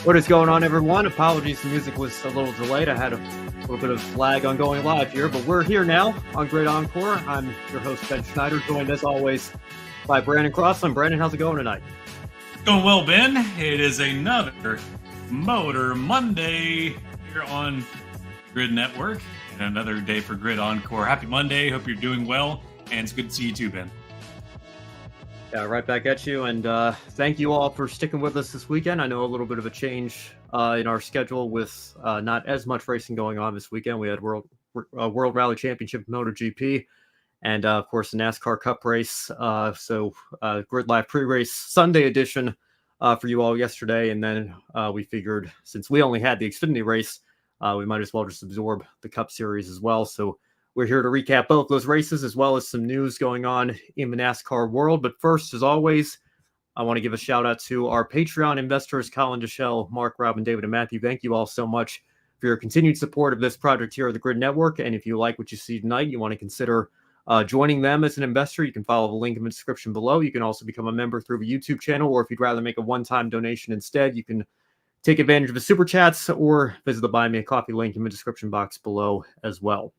What is going on, everyone? Apologies, the music was a little delayed. I had a little bit of lag on going live here, but we're here now on Great Encore. I'm your host, Ben Schneider, joined as always by Brandon Crossland. Brandon, how's it going tonight? Going well, Ben. It is another Motor Monday here on Grid Network and another day for Grid Encore. Happy Monday. Hope you're doing well, and it's good to see you too, Ben. Yeah, right back at you, and thank you all for sticking with us this weekend. I know a little bit of a change in our schedule with not as much racing going on this weekend. We had World Rally Championship MotoGP, and of course the NASCAR Cup race. So Grid Live pre-race Sunday edition for you all yesterday, and then we figured since we only had the Xfinity race, we might as well just absorb the Cup Series as well. So we're here to recap both those races as well as some news going on in the NASCAR world. But first, as always, I want to give a shout out to our Patreon investors, Colin Deschelle, Mark, Robin, David, and Matthew. Thank you all so much for your continued support of this project here at the Grid Network. And if you like what you see tonight, you want to consider joining them as an investor, you can follow the link in the description below. You can also become a member through the YouTube channel, or if you'd rather make a one-time donation instead, you can take advantage of the super chats or visit the Buy Me a Coffee link in the description box below as well.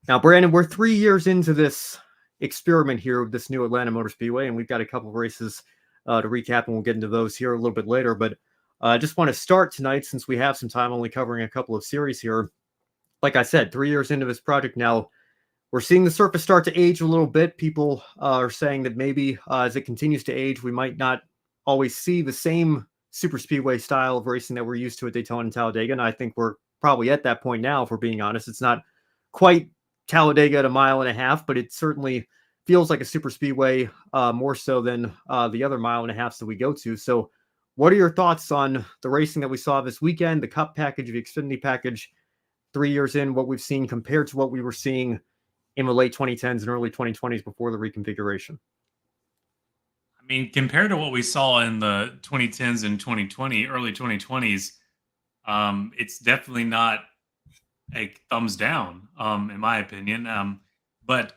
Now, Brandon, we're 3 years into this experiment here with this new Atlanta Motor Speedway, and we've got a couple of races to recap, and we'll get into those here a little bit later. But I just want to start tonight, since we have some time only covering a couple of series here. Like I said, 3 years into this project now, we're seeing the surface start to age a little bit. People are saying that maybe as it continues to age, we might not always see the same super speedway style of racing that we're used to at Daytona and Talladega. And I think we're probably at that point now, if we're being honest. It's not quite Talladega at 1.5 miles, but it certainly feels like a super speedway more so than the other 1.5 miles that we go to. So what are your thoughts on the racing that we saw this weekend, the Cup package, the Xfinity package, 3 years in, what we've seen compared to what we were seeing in the late 2010s and early 2020s before the reconfiguration? I mean, compared to what we saw in the 2010s and early 2020s, it's definitely not a thumbs down, in my opinion. But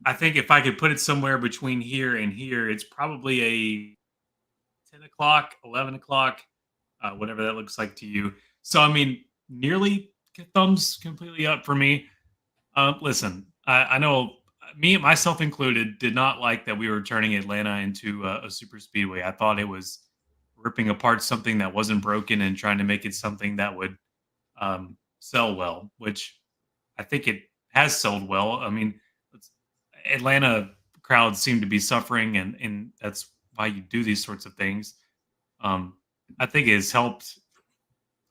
I think if I could put it somewhere between here and here, it's probably a 10 o'clock, 11 o'clock, whatever that looks like to you. So, I mean, nearly thumbs completely up for me. Listen, I know myself included, did not like that we were turning Atlanta into a super speedway. I thought it was ripping apart something that wasn't broken and trying to make it something that would sell well, which I think it has sold well. I mean, Atlanta crowds seem to be suffering, and that's why you do these sorts of things. I think it has helped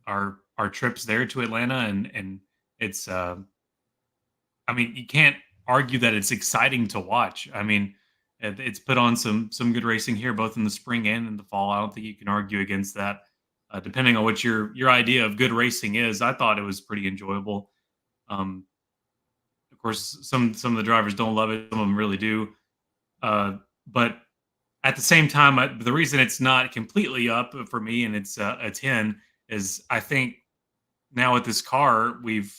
our trips there to Atlanta, and it's I mean, you can't argue that it's exciting to watch. I mean, it's put on some good racing here, both in the spring and in the fall. I don't think you can argue against that. Depending on what your idea of good racing is, I thought it was pretty enjoyable. Of course, some of the drivers don't love it; some of them really do. But at the same time, the reason it's not completely up for me and it's a 10 is I think now with this car we've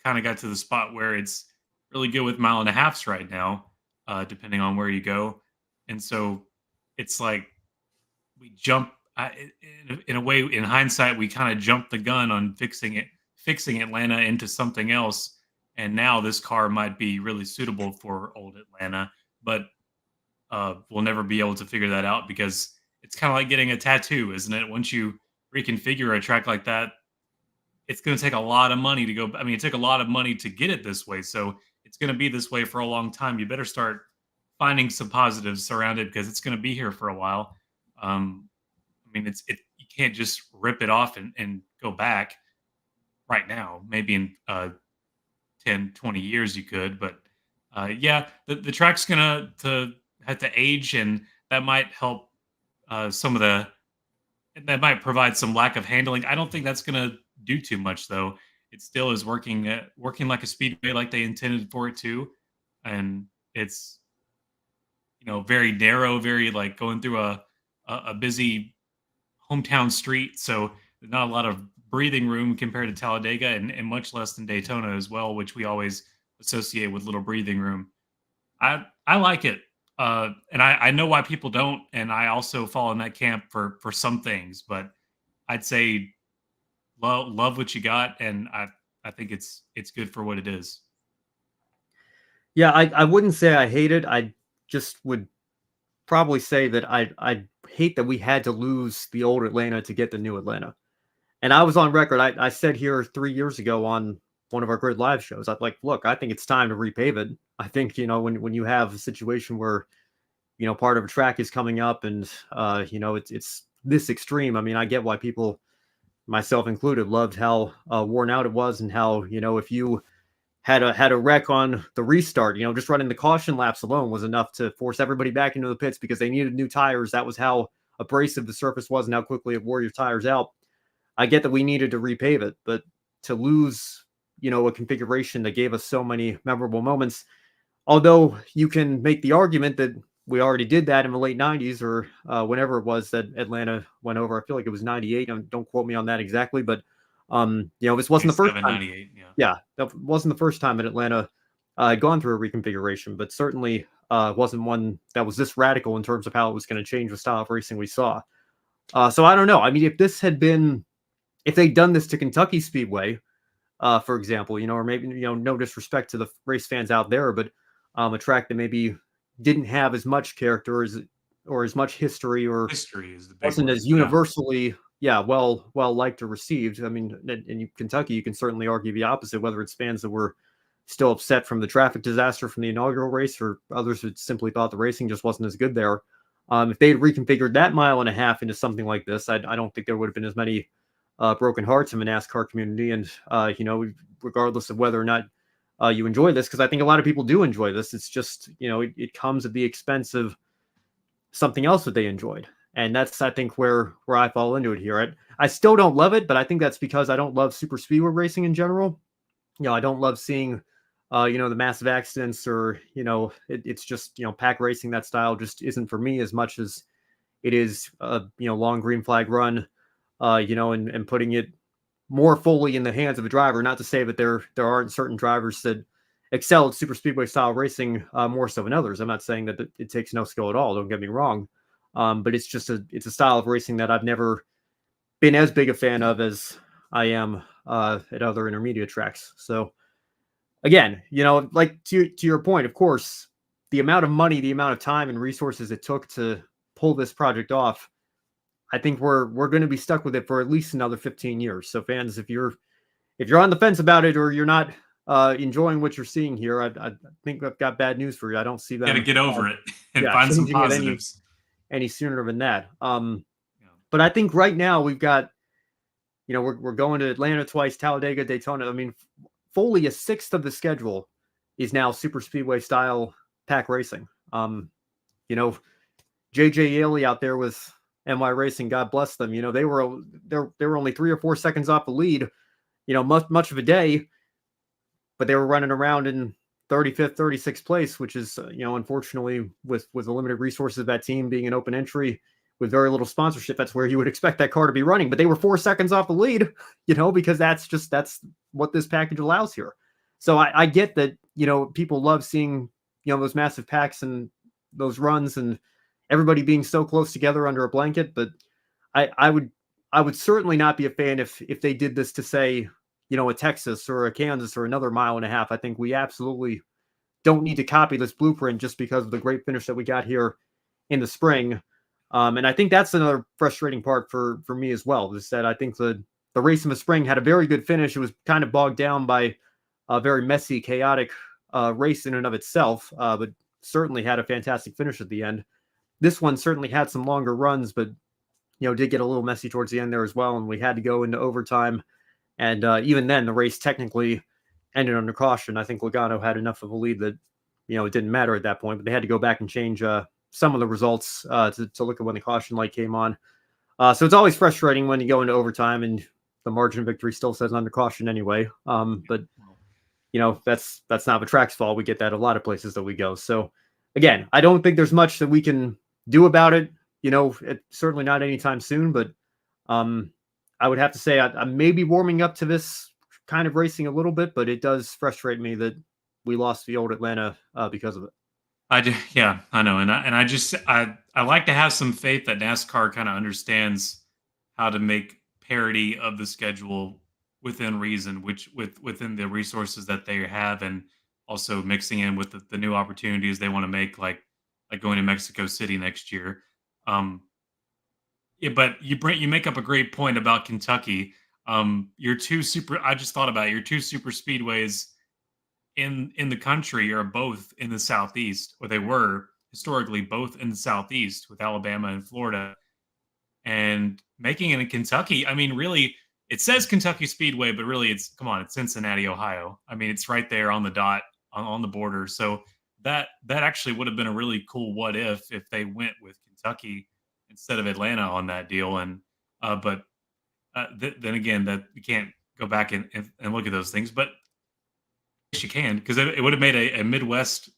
kind of got to the spot where it's really good with 1.5 miles right now, depending on where you go, and so it's like we jump. In a way, in hindsight, we kind of jumped the gun on fixing Atlanta into something else. And now this car might be really suitable for old Atlanta, but we'll never be able to figure that out because it's kind of like getting a tattoo, isn't it? Once you reconfigure a track like that, it's going to take a lot of money to go. I mean, it took a lot of money to get it this way. So it's going to be this way for a long time. You better start finding some positives around it because it's going to be here for a while. I mean, you can't just rip it off and go back right now. Maybe in 10, 20 years you could, but yeah, the track's gonna to have to age, and that might help that might provide some lack of handling. I don't think that's gonna do too much though. It still is working like a speedway like they intended for it to, and it's very narrow, very like going through a busy hometown street, so there's not a lot of breathing room compared to Talladega, and much less than Daytona as well, which we always associate with little breathing room. I like it, and I know why people don't, and I also fall in that camp for some things, but I'd say love what you got, and I think it's good for what it is. Yeah, I wouldn't say I hate it. I just would probably say that I hate that we had to lose the old Atlanta to get the new Atlanta. And I was on record. I said here 3 years ago on one of our grid live shows, I'd like, look, I think it's time to repave it. I think, when you have a situation where, part of a track is coming up and, it's this extreme. I mean, I get why people, myself included, loved how worn out it was and how, if you had a wreck on the restart, just running the caution laps alone was enough to force everybody back into the pits because they needed new tires. That was how abrasive the surface was and how quickly it wore your tires out. I get that we needed to repave it, but to lose, a configuration that gave us so many memorable moments, although you can make the argument that we already did that in the late 90s or whenever it was that Atlanta went over. I feel like it was 98. Don't quote me on that exactly, but this wasn't the first time. 98, yeah. Yeah, that wasn't the first time that Atlanta had gone through a reconfiguration, but certainly wasn't one that was this radical in terms of how it was going to change the style of racing we saw. So I don't know. I mean, if they'd done this to Kentucky Speedway, for example, or maybe, no disrespect to the race fans out there, but a track that maybe didn't have as much character or as much history or History is the big wasn't word. as universally, well liked or received. I mean, in Kentucky, you can certainly argue the opposite, whether it's fans that were still upset from the traffic disaster from the inaugural race or others who simply thought the racing just wasn't as good there. If they had reconfigured that mile and a half into something like this, I don't think there would have been as many broken hearts in the NASCAR community. And, regardless of whether or not you enjoy this, because I think a lot of people do enjoy this. It's just, it comes at the expense of something else that they enjoyed. And that's, I think, where I fall into it here. I still don't love it, but I think that's because I don't love super speedway racing in general. I don't love seeing, the massive accidents or, it's just, pack racing. That style just isn't for me as much as it is, long green flag run, and putting it more fully in the hands of a driver. Not to say that there aren't certain drivers that excel at super speedway style racing more so than others. I'm not saying that it takes no skill at all. Don't get me wrong, but it's just it's a style of racing that I've never been as big a fan of as I am at other intermediate tracks. So again, like to your point, of course, the amount of money, the amount of time and resources it took to pull this project off, I think we're going to be stuck with it for at least another 15 years. So fans, if you're on the fence about it or you're not enjoying what you're seeing here, I think I've got bad news for you. I don't see them. Got to get over it and yeah, find some changing it positives. any sooner than that. But I think right now we've got, we're going to Atlanta twice, Talladega, Daytona. I mean, fully a sixth of the schedule is now super speedway style pack racing. JJ Yaley out there with NY Racing, God bless them. They were only 3 or 4 seconds off the lead, much of a day, but they were running around in 35th, 36th place, which is, unfortunately with the limited resources of that team being an open entry with very little sponsorship, that's where you would expect that car to be running. But they were 4 seconds off the lead, because that's what this package allows here. So I get that, people love seeing, those massive packs and those runs and everybody being so close together under a blanket. But I would certainly not be a fan if they did this to, say, a Texas or a Kansas or another mile and a half. I think we absolutely don't need to copy this blueprint just because of the great finish that we got here in the spring. And I think that's another frustrating part for me as well, is that I think the race in the spring had a very good finish. It was kind of bogged down by a very messy, chaotic race in and of itself, but certainly had a fantastic finish at the end. This one certainly had some longer runs, but, did get a little messy towards the end there as well. And we had to go into overtime. And even then, the race technically ended under caution. I think Logano had enough of a lead that, it didn't matter at that point, but they had to go back and change some of the results to look at when the caution light came on. So it's always frustrating when you go into overtime and the margin of victory still says under caution anyway. But, that's not the track's fault. We get that a lot of places that we go. So again, I don't think there's much that we can do about it. Certainly not anytime soon, but I would have to say I may be warming up to this kind of racing a little bit, but it does frustrate me that we lost the old Atlanta because of it. Yeah, I know. And I like to have some faith that NASCAR kind of understands how to make parity of the schedule within reason, which within the resources that they have, and also mixing in with the new opportunities they want to make, like going to Mexico City next year. Um, yeah, but you make up a great point about Kentucky. Your two super I just thought about it, your two super speedways in the country are both in the Southeast, or they were historically both in the Southeast with Alabama and Florida. And making it in Kentucky, I mean, really, it says Kentucky Speedway, but really, it's come on, it's Cincinnati, Ohio. I mean, it's right there on the dot on the border. So that actually would have been a really cool what if they went with Kentucky instead of Atlanta on that deal. And but then again, that you can't go back and look at those things. But yes, you can, because it would have made a Midwest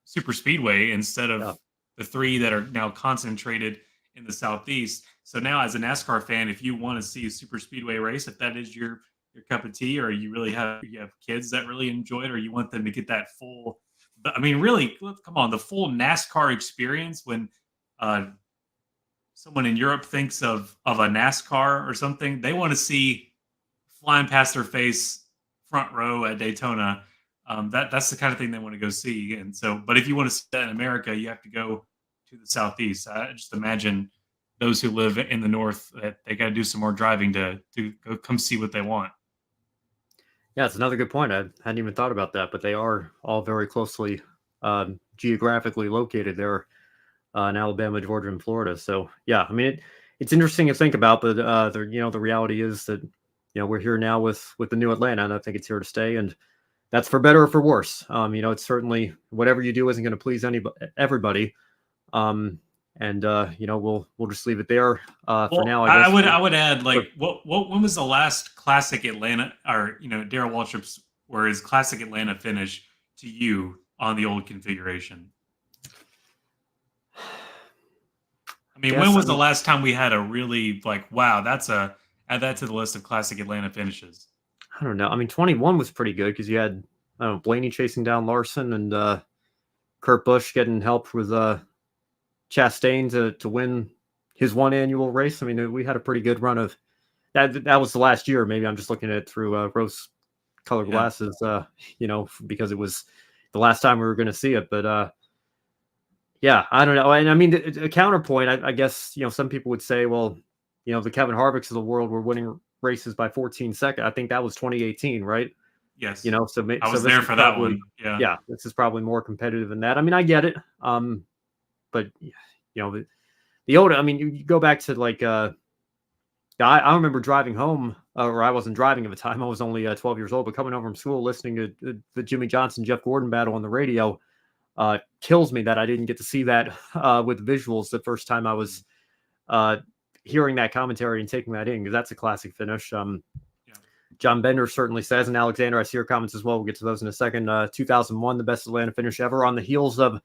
super speedway instead Yeah. of the three that are now concentrated in the Southeast. So now, as a NASCAR fan, if you want to see a super speedway race, if that is your cup of tea, or you have kids that really enjoy it, or you want them to get that full, I mean, really, come on, the full NASCAR experience. When uh, someone in Europe thinks of a NASCAR or something, they want to see flying past their face front row at Daytona. That's the kind of thing they want to go see. And so, but if you want to see that in America, you have to go to the Southeast. I just imagine those who live in the North, that they got to do some more driving to go come see what they want. Yeah, it's another good point. I hadn't even thought about that, but they are all very closely geographically located there in Alabama, Georgia, and Florida. So yeah, I mean it's interesting to think about, but the reality is that we're here now with the new Atlanta, and I think it's here to stay, and that's for better or for worse. It's certainly whatever you do isn't going to please everybody. And we'll just leave it there for Well, now, I I guess. would I would add, like, what when was the last classic Atlanta, or Darrell Waltrip's, where his classic Atlanta finish to you on the old configuration? I mean, when Guess was the last time we had a really, like, wow, add that to the list of classic Atlanta finishes? I don't know. I mean, 21 was pretty good because you had I don't know, Blaney chasing down Larson and Kurt Busch getting help with Chastain to win his one annual race. I mean, we had a pretty good run of that. That was the last year. Maybe I'm just looking at it through rose-colored Yeah. glasses, because it was the last time we were going to see it. But yeah, I don't know. And I mean, a counterpoint, I guess, some people would say, well, the Kevin Harvicks of the world were winning races by 14 seconds. I think that was 2018, right? Yes. So I was this there is for that probably, one. Yeah. yeah, this is probably more competitive than that. I mean, I get it. But the older, I mean, you go back to like, I remember driving home, or I wasn't driving at the time. I was only 12 years old, but coming home from school, listening to the Jimmy Johnson, Jeff Gordon battle on the radio, kills me that I didn't get to see that with visuals the first time I was hearing that commentary and taking that in, because that's a classic finish. Yeah. John Bender certainly says, and Alexander, I see your comments as well. We'll get to those in a second. 2001, the best Atlanta finish ever, on the heels of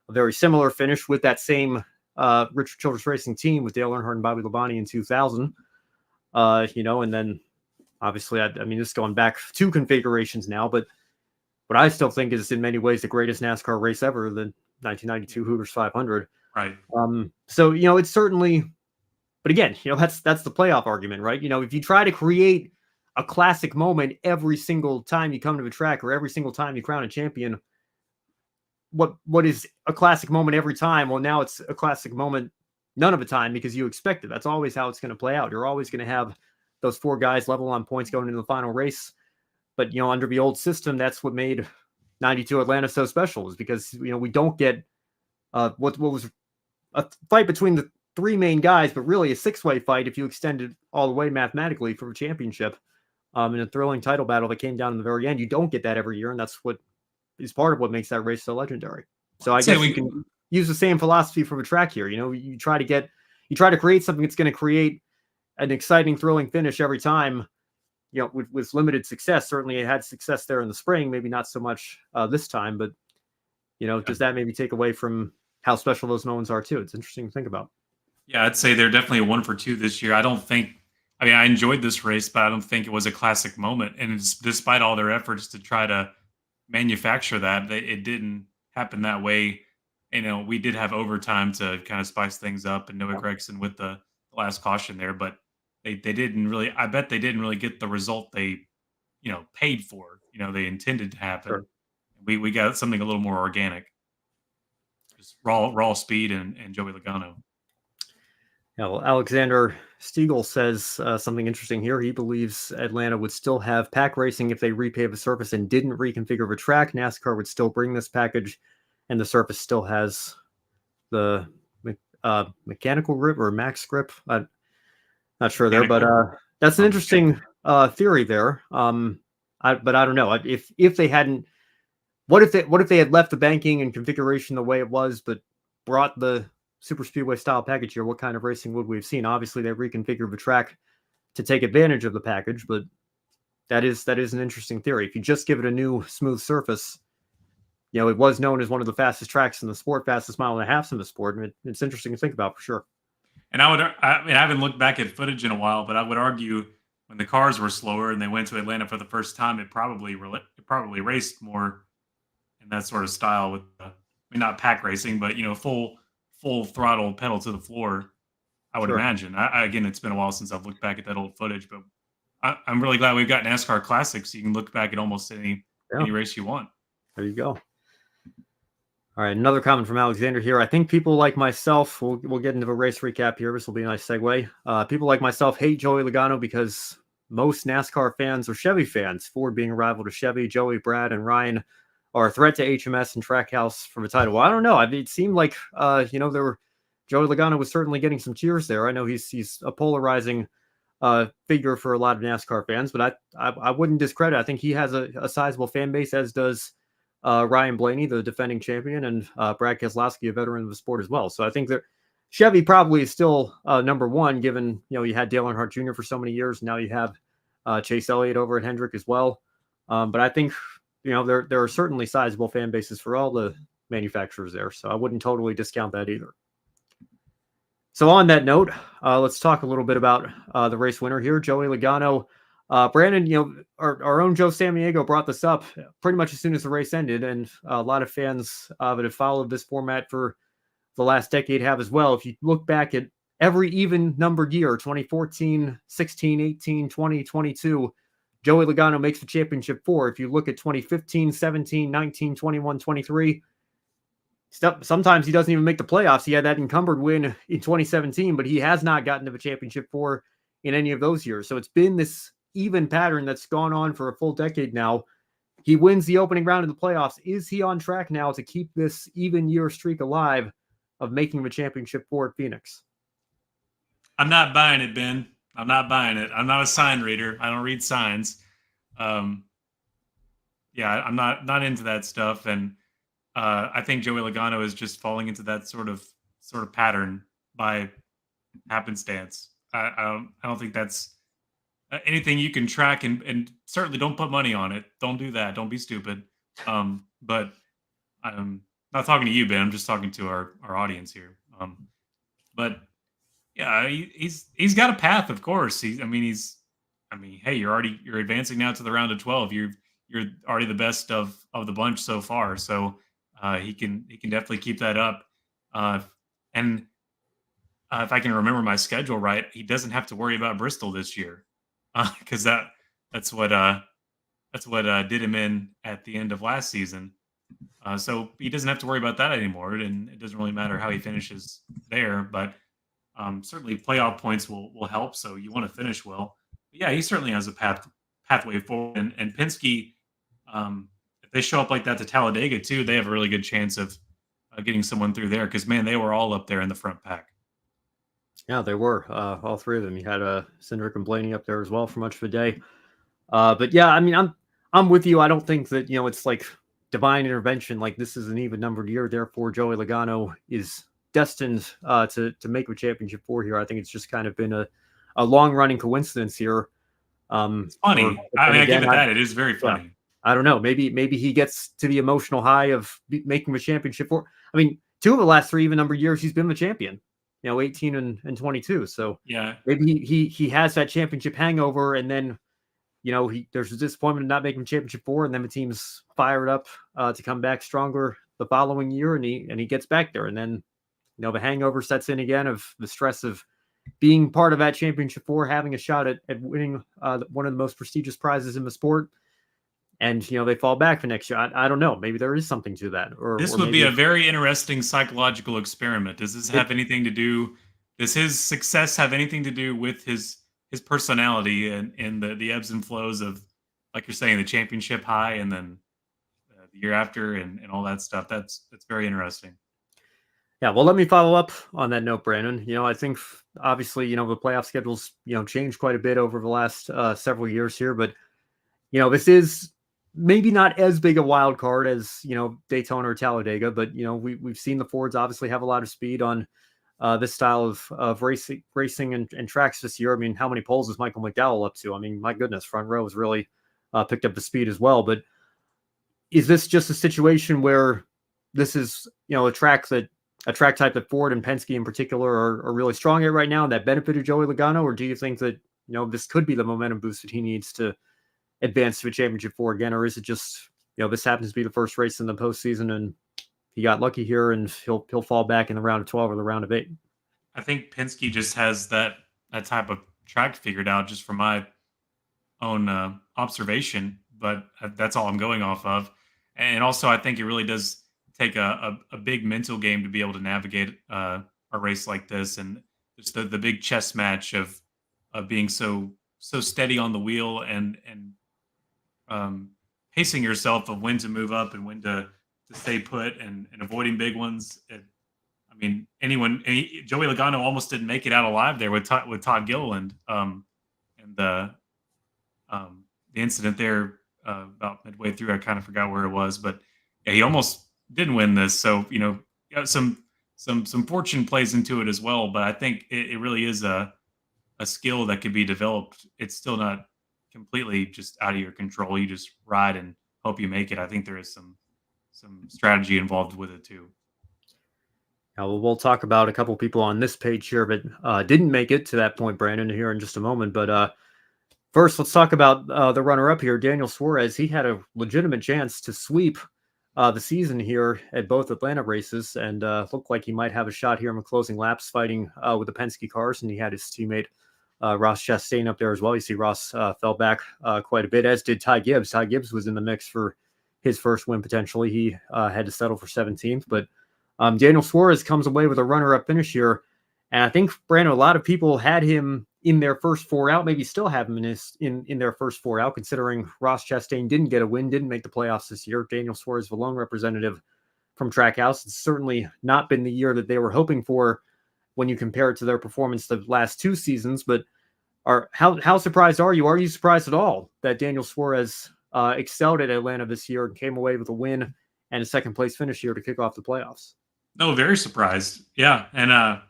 a very similar finish with that same Richard Childress Racing team with Dale Earnhardt and Bobby Labonte in 2000. And then obviously, I mean, this is going back 2 configurations now, but what I still think is in many ways the greatest NASCAR race ever, the 1992 Hooters 500. Right. So, it's certainly, but again, that's the playoff argument, right? If you try to create a classic moment every single time you come to a track, or every single time you crown a champion, what is a classic moment every time? Well, now it's a classic moment none of the time, because you expect it. That's always how it's going to play out. You're always going to have those 4 guys level on points going into the final race. But, under the old system, that's what made 92 Atlanta so special, is because, we don't get what was a fight between the 3 main guys, but really a 6-way fight if you extend it all the way mathematically for a championship, in a thrilling title battle that came down in the very end. You don't get that every year, and that's what is part of what makes that race so legendary. So I guess you can use the same philosophy from a track here. You try to create something that's going to create an exciting, thrilling finish every time. With limited success. Certainly, it had success there in the spring. Maybe not so much this time, but does that maybe take away from how special those moments are too? It's interesting to think about. Yeah, I'd say they're definitely a 1 for 2 this year. I mean, I enjoyed this race, but I don't think it was a classic moment. And despite all their efforts to try to manufacture that, it didn't happen that way. We did have overtime to kind of spice things up, and Noah Gregson with the last caution there, but they didn't really. I bet they didn't really get the result they paid for. They intended to happen. Sure. We got something a little more organic, just raw speed and Joey Logano. Yeah, well, Alexander Stiegel says something interesting here. He believes Atlanta would still have pack racing if they repave the surface and didn't reconfigure the track. NASCAR would still bring this package, and the surface still has the mechanical grip or max grip. I'm not sure there, but that's an interesting theory there. But I don't know if they hadn't. What if they had left the banking and configuration the way it was, but brought the super speedway style package here? What kind of racing would we have seen? Obviously, they reconfigured the track to take advantage of the package, but that is an interesting theory. If you just give it a new smooth surface, it was known as one of the fastest tracks in the sport, fastest mile and a half in the sport, and it's interesting to think about for sure. And I haven't looked back at footage in a while, but I would argue when the cars were slower and they went to Atlanta for the first time, it probably raced more in that sort of style with, not pack racing, but full throttle, pedal to the floor. I would imagine. Again, it's been a while since I've looked back at that old footage, but I'm really glad we've got NASCAR Classics. So you can look back at almost any race you want. There you go. All right, another comment from Alexander here. I think people like myself, we'll get into a race recap here. This will be a nice segue. People like myself hate Joey Logano because most NASCAR fans are Chevy fans. Ford being a rival to Chevy, Joey, Brad, and Ryan are a threat to HMS and Trackhouse for the title. Well, I don't know. I mean, it seemed like, Joey Logano was certainly getting some cheers there. I know he's a polarizing figure for a lot of NASCAR fans, but I wouldn't discredit. I think he has a sizable fan base, as does Ryan Blaney, the defending champion, and Brad Keselowski, a veteran of the sport as well. So I think that Chevy probably is still number one, given you had Dale Earnhardt Jr. for so many years. Now you have Chase Elliott over at Hendrick as well. But I think there are certainly sizable fan bases for all the manufacturers there. So I wouldn't totally discount that either. So on that note, let's talk a little bit about the race winner here, Joey Logano. Brandon, our own Joe Samaniego brought this up pretty much as soon as the race ended, and a lot of fans that have followed this format for the last decade have as well. If you look back at every even numbered year, 2014, 16, 18, 20, 22, Joey Logano makes the championship four. If you look at 2015, 17, 19, 21, 23, sometimes he doesn't even make the playoffs. He had that encumbered win in 2017, but he has not gotten to the championship four in any of those years. So it's been this even pattern that's gone on for a full decade now. He wins the opening round of the playoffs. Is he on track now to keep this even year streak alive of making the championship four at Phoenix? I'm not buying it, Ben. I'm not buying it. I'm not a sign reader. I don't read signs. I'm not into that stuff. And I think Joey Logano is just falling into that sort of pattern by happenstance. I don't think that's anything you can track, and certainly don't put money on it. Don't do that. Don't be stupid. But I'm not talking to you, Ben. I'm just talking to our audience here. But yeah, he's got a path, of course. Hey, you're advancing now to the round of 12. You're already the best of the bunch so far. So he can definitely keep that up. And if I can remember my schedule right, he doesn't have to worry about Bristol this year, because that's what did him in at the end of last season. So he doesn't have to worry about that anymore, and it doesn't really matter how he finishes there. But certainly playoff points will help. So you want to finish well. But yeah, he certainly has a pathway forward. And Penske, if they show up like that to Talladega too, they have a really good chance of getting someone through there, because man, they were all up there in the front pack. Yeah, they were all three of them. You had Cindric and Blaney up there as well for much of the day. But yeah, I mean, I'm with you. I don't think that it's like divine intervention. Like, this is an even numbered year, therefore Joey Logano is destined to make a championship four here. I think it's just kind of been a long running coincidence here. It's funny. I give it that. It is very funny. Yeah, I don't know. Maybe he gets to the emotional high of making the championship four. I mean, two of the last three even numbered years, he's been the champion. 18 and 22. So yeah, maybe he has that championship hangover, and then there's a disappointment in not making championship four, and then the team's fired up to come back stronger the following year, and he gets back there, and then the hangover sets in again of the stress of being part of that championship four, having a shot at winning one of the most prestigious prizes in the sport, and they fall back for next year. I don't know. Maybe there is something to that, This or would be maybe a very interesting psychological experiment. Does this have anything to do? Does his success have anything to do with his personality and the ebbs and flows of, like you're saying, the championship high and then the year after and all that stuff? That's very interesting. Yeah, well, let me follow up on that note, Brandon. I think obviously, the playoff schedules, changed quite a bit over the last several years here, but this is maybe not as big a wild card as Daytona or Talladega, but we've seen the Fords obviously have a lot of speed on this style of racing and tracks this year. I mean, how many poles is Michael McDowell up to? I mean, my goodness, front row has really picked up the speed as well. But is this just a situation where this is a track type that Ford and Penske in particular are really strong at right now, and that benefited Joey Logano, or do you think that this could be the momentum boost that he needs to advance to a championship four again, or is it just this happens to be the first race in the postseason and he got lucky here and he'll fall back in the round of 12 or the round of 8? I think Penske just has that type of track figured out just from my own observation, but that's all I'm going off of. And also, I think it really does take a big mental game to be able to navigate a race like this, and just the big chess match of being so steady on the wheel and pacing yourself of when to move up and when to stay put and avoiding big ones. I mean, Joey Logano almost didn't make it out alive there with Todd Gilliland, and the incident there about midway through. I kind of forgot where it was, but yeah, he almost didn't win this. So some fortune plays into it as well. But I think it really is a skill that could be developed. It's still not completely just out of your control. You just ride and hope you make it. I think there is some strategy involved with it too. Well, we'll talk about a couple people on this page here, but didn't make it to that point, Brandon, here in just a moment. But first, let's talk about the runner-up here, Daniel Suarez. He had a legitimate chance to sweep the season here at both Atlanta races, and looked like he might have a shot here in the closing laps fighting with the Penske cars, and he had his teammate Ross Chastain up there as well. You see Ross fell back quite a bit, as did Ty Gibbs. Ty Gibbs was in the mix for his first win potentially. He had to settle for 17th, but Daniel Suarez comes away with a runner-up finish here, and I think, Brandon, a lot of people had him in their first four out, maybe still have him in their first four out, considering Ross Chastain didn't get a win, didn't make the playoffs this year. Daniel Suarez, the lone representative from Trackhouse. It's certainly not been the year that they were hoping for when you compare it to their performance the last two seasons. But how surprised are you? Are you surprised at all that Daniel Suarez excelled at Atlanta this year and came away with a win and a second place finish here to kick off the playoffs? No, very surprised. Yeah, and I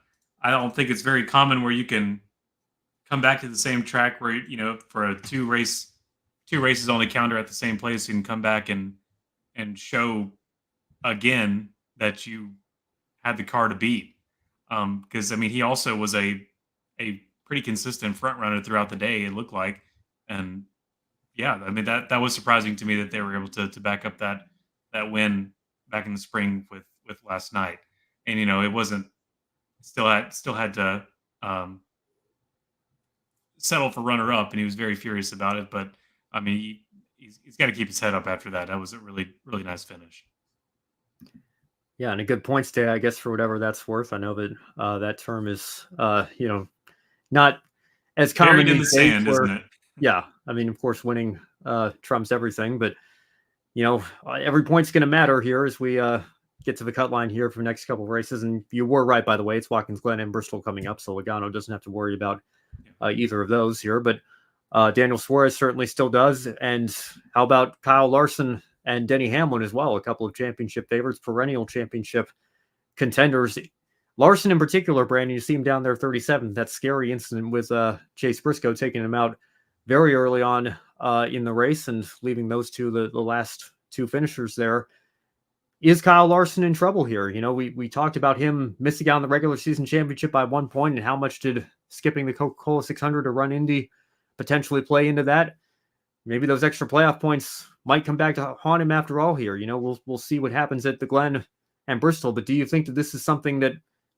don't think it's very common where you can come back to the same track where for a two races on the calendar at the same place, you can come back and show again that you had the car to beat. Because I mean, he also was a pretty consistent front runner throughout the day, it looked like, and yeah, I mean that was surprising to me that they were able to back up that win back in the spring with last night, and it wasn't still had to settle for runner up, and he was very furious about it. But I mean, he's got to keep his head up after that. That was a really nice finish. Yeah, and a good points day, I guess, for whatever that's worth. I know that that term is not as common Buried in the sand, isn't it? Yeah, I mean, of course, winning trumps everything, but every point's going to matter here as we get to the cut line here for the next couple of races. And you were right, by the way. It's Watkins Glen and Bristol coming up, so Logano doesn't have to worry about either of those here. But Daniel Suarez certainly still does. And how about Kyle Larson and Denny Hamlin as well? A couple of championship favorites, perennial championship contenders. Larson in particular, Brandon, you see him down there 37th. That scary incident with Chase Briscoe taking him out very early on in the race and leaving those two, the last two finishers there. Is Kyle Larson in trouble here? We talked about him missing out on the regular season championship by 1 point, and how much did skipping the Coca-Cola 600 to run Indy potentially play into that? Maybe those extra playoff points might come back to haunt him after all here. We'll see what happens at the Glen and Bristol, but do you think that this is something that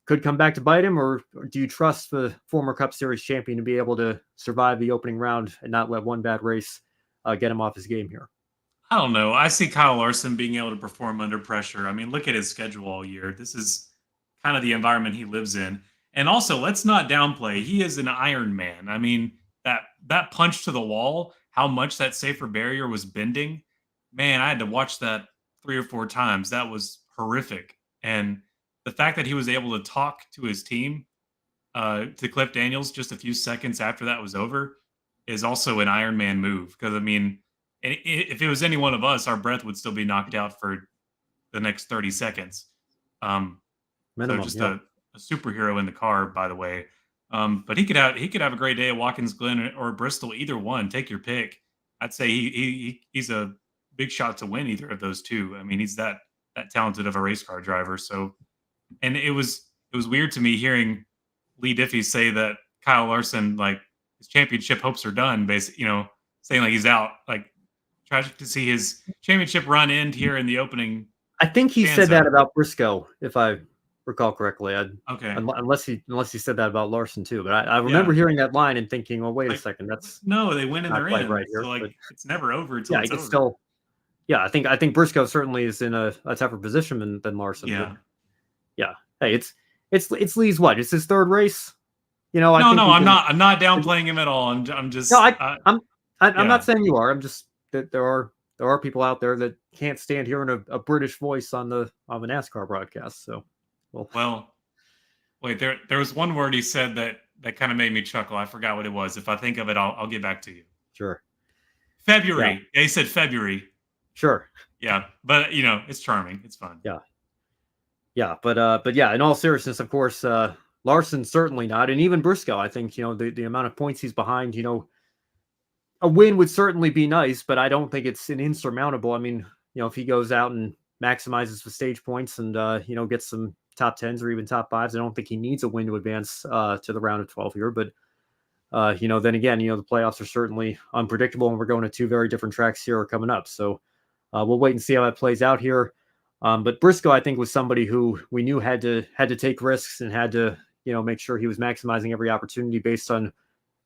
could come back to bite him, or do you trust the former Cup Series champion to be able to survive the opening round and not let one bad race get him off his game here? I don't know. I see Kyle Larson being able to perform under pressure. I mean, look at his schedule all year. This is kind of the environment he lives in. And also, let's not downplay. He is an Iron Man. I mean, that punch to the wall, how much that safer barrier was bending. Man, I had to watch that 3 or 4 times. That was horrific. And the fact that he was able to talk to his team, to Cliff Daniels just a few seconds after that was over, is also an Iron Man move. Because I mean, if it was any one of us, our breath would still be knocked out for the next 30 seconds. Um, so Minimum, just yeah. a superhero in the car, by the way. But he could have a great day at Watkins Glen or Bristol, either one. Take your pick. I'd say he's a big shot to win either of those two. I mean, he's that talented of a race car driver. So, and it was weird to me hearing Lee Diffie say that Kyle Larson, like, his championship hopes are done, basically, saying like he's out. Like, tragic to see his championship run end here in the opening I think he said that stanza. about Briscoe, if I recall correctly. Okay. Unless he said that about Larson too. But I remember Yeah. hearing that line and thinking, well, wait a Like, second, that's no, they win and not they're quite in. right So here. like But it's never over until yeah, it's he could over. still. Yeah, I think Briscoe certainly is in a tougher position than Larson. But Yeah. yeah, hey, it's Lee's what? It's his third race. I No, think no, we I'm can. not. I'm not downplaying him at all. I'm No, just. I'm not Yeah. saying you are. I'm just that there are people out there that can't stand hearing a British voice on the NASCAR broadcast. So, well, Well, wait. There was one word he said that kind of made me chuckle. I forgot what it was. If I think of it, I'll get back to you. sure, yeah, February. Yeah, he said February. sure, Yeah, but it's charming. It's fun. yeah, yeah. But yeah, in all seriousness, of course, Larson certainly not, and even Briscoe. I think the amount of points he's behind. A win would certainly be nice, but I don't think it's an insurmountable. I mean, if he goes out and maximizes the stage points and gets some top tens or even top fives, I don't think he needs a win to advance to the round of 12 here. But then again, the playoffs are certainly unpredictable, and we're going to two very different tracks here coming up. So we'll wait and see how that plays out here. But Briscoe, I think, was somebody who we knew had to take risks and had to make sure he was maximizing every opportunity based on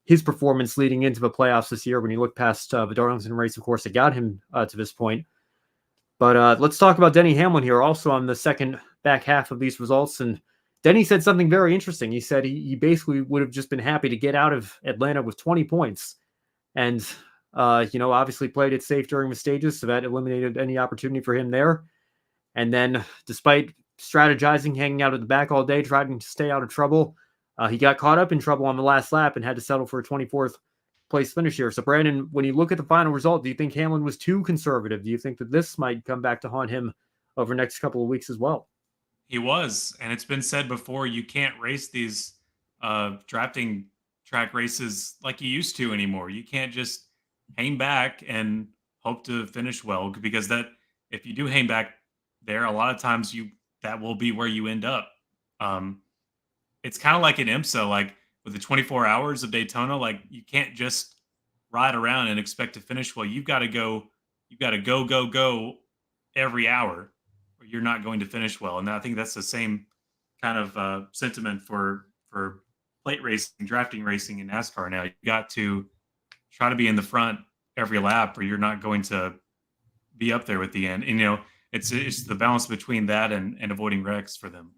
his performance leading into the playoffs this year. When you look past the Darlington race, of course, that got him to this point. But let's talk about Denny Hamlin here, also on the second back half of these results. And Denny said something very interesting. He said he basically would have just been happy to get out of Atlanta with 20 points. And, obviously played it safe during the stages, so that eliminated any opportunity for him there. And then, despite strategizing, hanging out at the back all day, trying to stay out of trouble, he got caught up in trouble on the last lap and had to settle for a 24th place finish here. So, Brandon, when you look at the final result, do you think Hamlin was too conservative? Do you think that this might come back to haunt him over the next couple of weeks as well? He was, and it's been said before. You can't race these drafting track races like you used to anymore. You can't just hang back and hope to finish well, because that if you do hang back there, a lot of times that will be where you end up. Um, it's kind of like an IMSA, like with the 24 hours of Daytona. Like, you can't just ride around and expect to finish well. You've got to go. You've got to go every hour, or you're not going to finish well. And I think that's the same kind of sentiment for plate racing, drafting racing in NASCAR. Now you got to try to be in the front every lap, or you're not going to be up there with the end. And it's the balance between that and avoiding wrecks for them.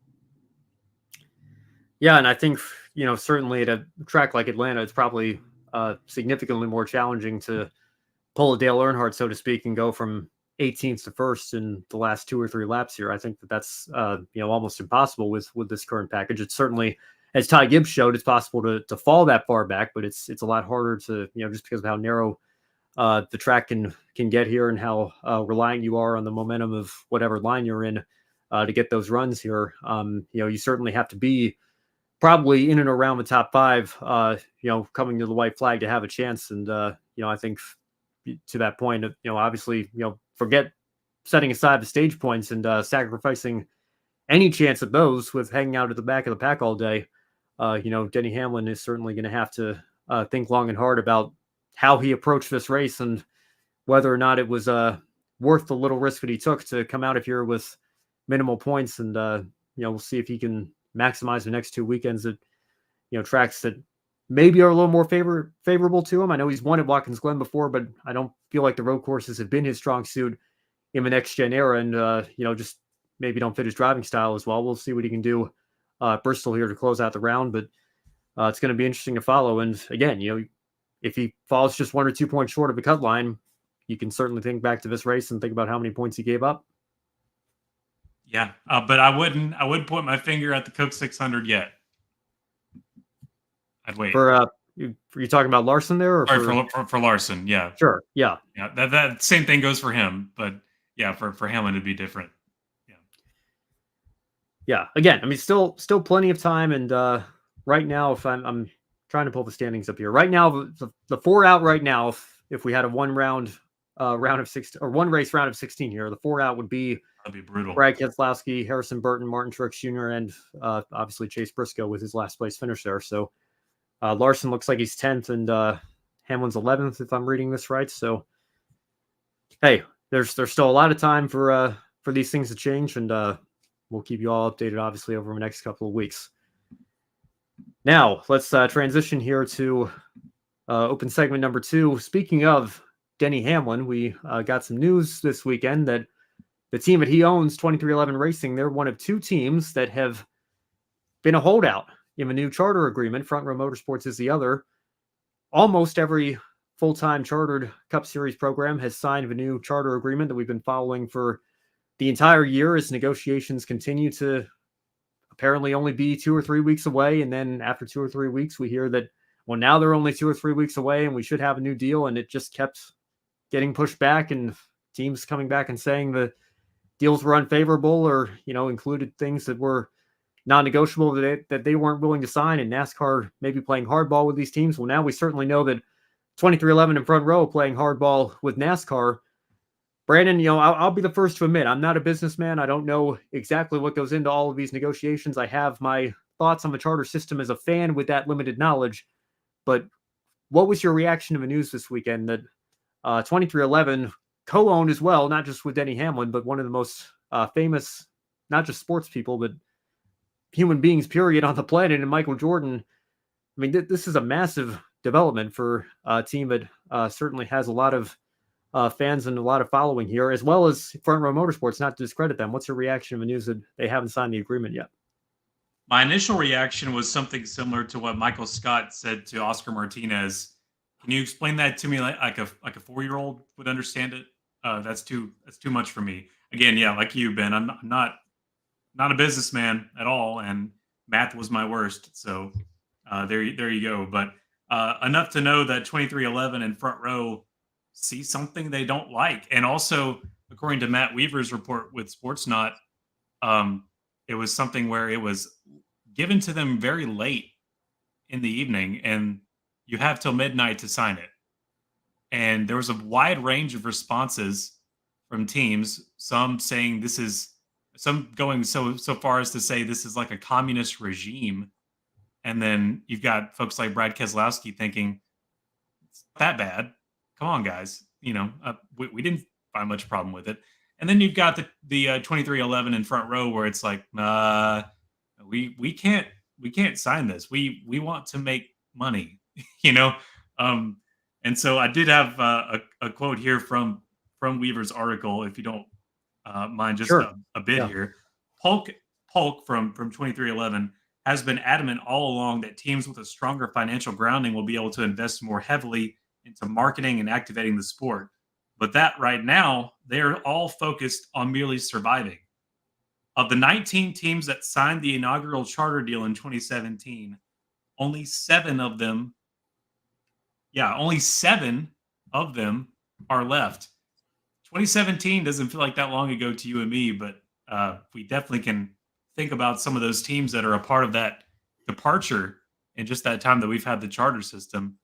Yeah, and I think certainly at a track like Atlanta, it's probably significantly more challenging to pull a Dale Earnhardt, so to speak, and go from 18th to first in the last 2 or 3 laps here. I think that's almost impossible with this current package. It's certainly, as Ty Gibbs showed, it's possible to fall that far back, but it's a lot harder to just because of how narrow the track can get here and how reliant you are on the momentum of whatever line you're in to get those runs here. You certainly have to be probably in and around the top five, coming to the white flag to have a chance. And, I think to that point, obviously, forget setting aside the stage points and sacrificing any chance of those with hanging out at the back of the pack all day. Denny Hamlin is certainly going to have to think long and hard about how he approached this race and whether or not it was worth the little risk that he took to come out of here with minimal points. And, we'll see if he can maximize the next 2 weekends at tracks that maybe are a little more favorable to him. I know he's won at Watkins Glen before, but I don't feel like the road courses have been his strong suit in the next gen era, and just maybe don't fit his driving style as well. We'll see what he can do Bristol here to close out the round, but it's going to be interesting to follow. And again, if he falls just 1 or 2 points short of the cut line, you can certainly think back to this race and think about how many points he gave up. Yeah, but I wouldn't point my finger at the Coke 600 yet. I'd wait. For you talking about Larson there, or for Larson? Yeah, sure, yeah. That same thing goes for him, but yeah, for Hamlin it'd be different. Yeah. Again, I mean, still plenty of time, and right now, if I'm trying to pull the standings up here, right now the 4 out right now, if we had a one race round of 16 here, the 4 out would be. That'd be brutal. Brad Keselowski, Harrison Burton, Martin Truex Jr., and obviously Chase Briscoe with his last place finish there. So Larson looks like he's 10th, and Hamlin's 11th, if I'm reading this right. So, hey, there's still a lot of time for these things to change, and we'll keep you all updated, obviously, over the next couple of weeks. Now, let's transition here to open segment number 2. Speaking of Denny Hamlin, we got some news this weekend that the team that he owns, 2311 Racing, they're one of 2 teams that have been a holdout in the new charter agreement. Front Row Motorsports is the other. Almost every full-time chartered Cup Series program has signed the new charter agreement that we've been following for the entire year as negotiations continue to apparently only be 2 or 3 weeks away. And then after 2 or 3 weeks, we hear that, well, now they're only 2 or 3 weeks away and we should have a new deal. And it just kept getting pushed back, and teams coming back and saying the deals were unfavorable, or, included things that were non-negotiable that they weren't willing to sign, and NASCAR maybe playing hardball with these teams. Well, now we certainly know that 2311 and Front Row playing hardball with NASCAR. Brandon, I'll be the first to admit, I'm not a businessman. I don't know exactly what goes into all of these negotiations. I have my thoughts on the charter system as a fan with that limited knowledge. But what was your reaction to the news this weekend that 2311 co-owned as well, not just with Denny Hamlin, but one of the most famous, not just sports people, but human beings, period, on the planet, and Michael Jordan? I mean, this is a massive development for a team that certainly has a lot of fans and a lot of following here, as well as Front Row Motorsports, not to discredit them. What's your reaction to the news that they haven't signed the agreement yet? My initial reaction was something similar to what Michael Scott said to Oscar Martinez. Can you explain that to me like a 4-year-old would understand it? That's too much for me. Again, yeah, like you, Ben, I'm not a businessman at all, and math was my worst. So there you go. But enough to know that 2311 and Front Row see something they don't like, and also according to Matt Weaver's report with Sportsnaut, it was something where it was given to them very late in the evening, and you have till midnight to sign it. And there was a wide range of responses from teams, some saying some going so far as to say this is like a communist regime. And then you've got folks like Brad Keselowski thinking, it's not that bad. Come on, guys. We didn't find much problem with it. And then you've got the 2311 in Front Row where it's like, we can't sign this. We want to make money, And so I did have a quote here from Weaver's article, if you don't mind, just Sure. a bit here. Polk from 2311 has been adamant all along that teams with a stronger financial grounding will be able to invest more heavily into marketing and activating the sport. But that right now, they're all focused on merely surviving. Of the 19 teams that signed the inaugural charter deal in 2017, only 7 of them are left. 2017 doesn't feel like that long ago to you and me, but we definitely can think about some of those teams that are a part of that departure in just that time that we've had the charter system.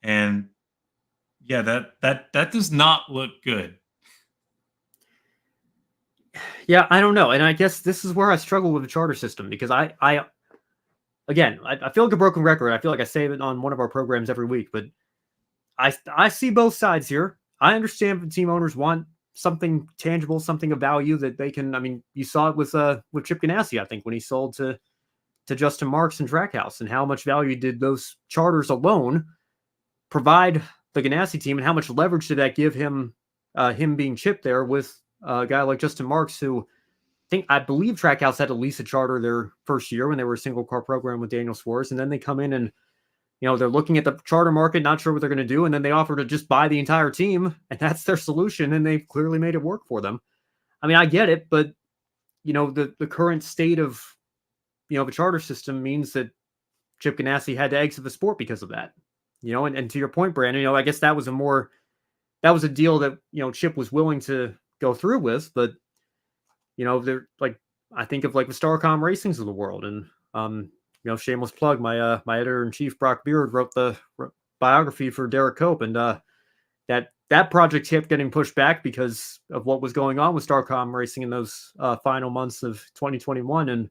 And yeah, that does not look good. Yeah, I don't know. And I guess this is where I struggle with the charter system, because I feel like a broken record. I feel like I say it on one of our programs every week, but I see both sides here. I understand the team owners want something tangible, something of value that they can. I mean, you saw it with Chip Ganassi, I think, when he sold to to Justin Marks and Trackhouse, and how much value did those charters alone provide the Ganassi team, and how much leverage did that give him, him being chipped there with a guy like Justin Marks, who I believe Trackhouse had to lease a charter their first year when they were a single car program with Daniel Suarez, and then they come in and they're looking at the charter market, not sure what they're going to do, and then they offer to just buy the entire team, and that's their solution, and they've clearly made it work for them. I mean, I get it, but the current state of the charter system means that Chip Ganassi had to exit the sport because of that. And to your point, Brandon, I guess that was a deal that Chip was willing to go through with, but they're like, I think of like the Starcom Racings of the world, and shameless plug, my editor-in-chief Brock Beard wrote the biography for Derek Cope, and that project kept getting pushed back because of what was going on with Starcom Racing in those final months of 2021,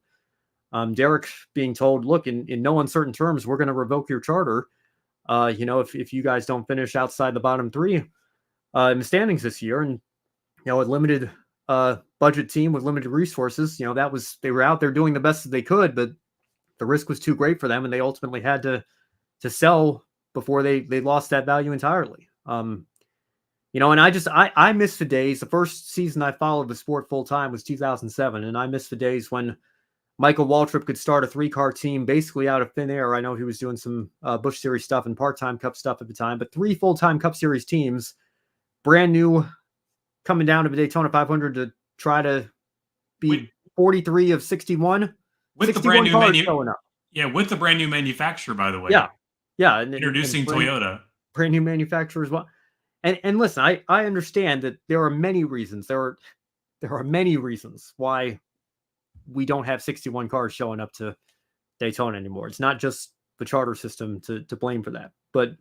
and Derek being told, look, in no uncertain terms, we're going to revoke your charter. If you guys don't finish outside the bottom three in the standings this year, and a limited budget team with limited resources, they were out there doing the best that they could, but the risk was too great for them, and they ultimately had to sell before they lost that value entirely. And I miss the days. The first season I followed the sport full time was 2007, and I miss the days when Michael Waltrip could start a 3-car team basically out of thin air. I know he was doing some Busch Series stuff and part-time Cup stuff at the time, but 3 full-time Cup Series teams, brand new, coming down to the Daytona 500 to try to be 43 of 61. With the brand new with the brand new manufacturer, by the way. Yeah. Introducing Toyota. Brand new manufacturer as well. And listen, I understand that there are many reasons. There are many reasons why we don't have 61 cars showing up to Daytona anymore. It's not just the charter system to blame for that, but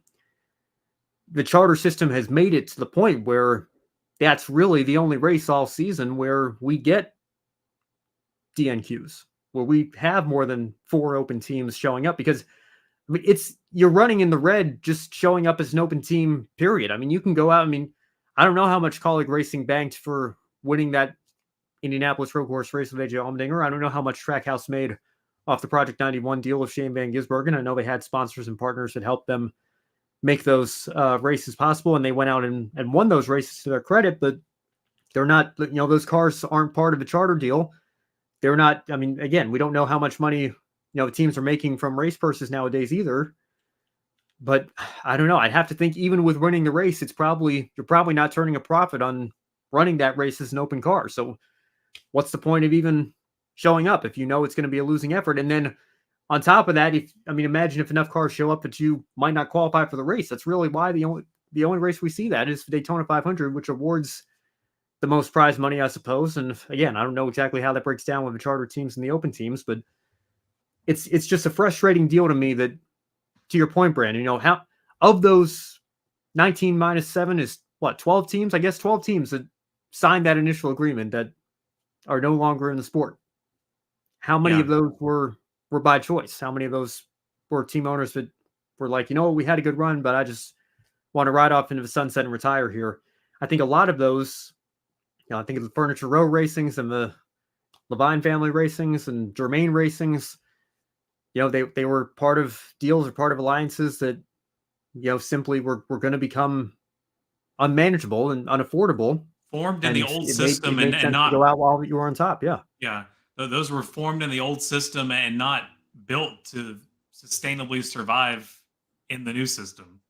the charter system has made it to the point where that's really the only race all season where we get DNQs, where we have more than 4 open teams showing up, because you're running in the red just showing up as an open team, period. I mean, you can go out. I mean, I don't know how much Colleague Racing banked for winning that Indianapolis road course race with AJ Allmendinger. I don't know how much Trackhouse made off the Project 91 deal with Shane Van Gisbergen. I know they had sponsors and partners that helped them make those races possible, and they went out and won those races to their credit, but they're not, those cars aren't part of the charter deal. They're not, I mean, again, we don't know how much money, the teams are making from race purses nowadays either. But I don't know. I'd have to think, even with winning the race, you're probably not turning a profit on running that race as an open car. So what's the point of even showing up if it's going to be a losing effort? And then on top of that, imagine if enough cars show up that you might not qualify for the race. That's really why the only race we see that is the Daytona 500, which awards the most prize money, I suppose. And again, I don't know exactly how that breaks down with the charter teams and the open teams, but it's just a frustrating deal to me that, to your point, Brandon, how of those 19 minus 7 is what, 12 teams? I guess 12 teams that signed that initial agreement that are no longer in the sport. How many of those were by choice? How many of those were team owners that were like, we had a good run, but I just want to ride off into the sunset and retire here? I think a lot of those, I think of the Furniture Row racings and the Levine family racings and Germain racings, they were part of deals or part of alliances that, simply were going to become unmanageable and unaffordable. Formed in the old system and not go out while you were on top. Yeah. Yeah. Those were formed in the old system and not built to sustainably survive in the new system,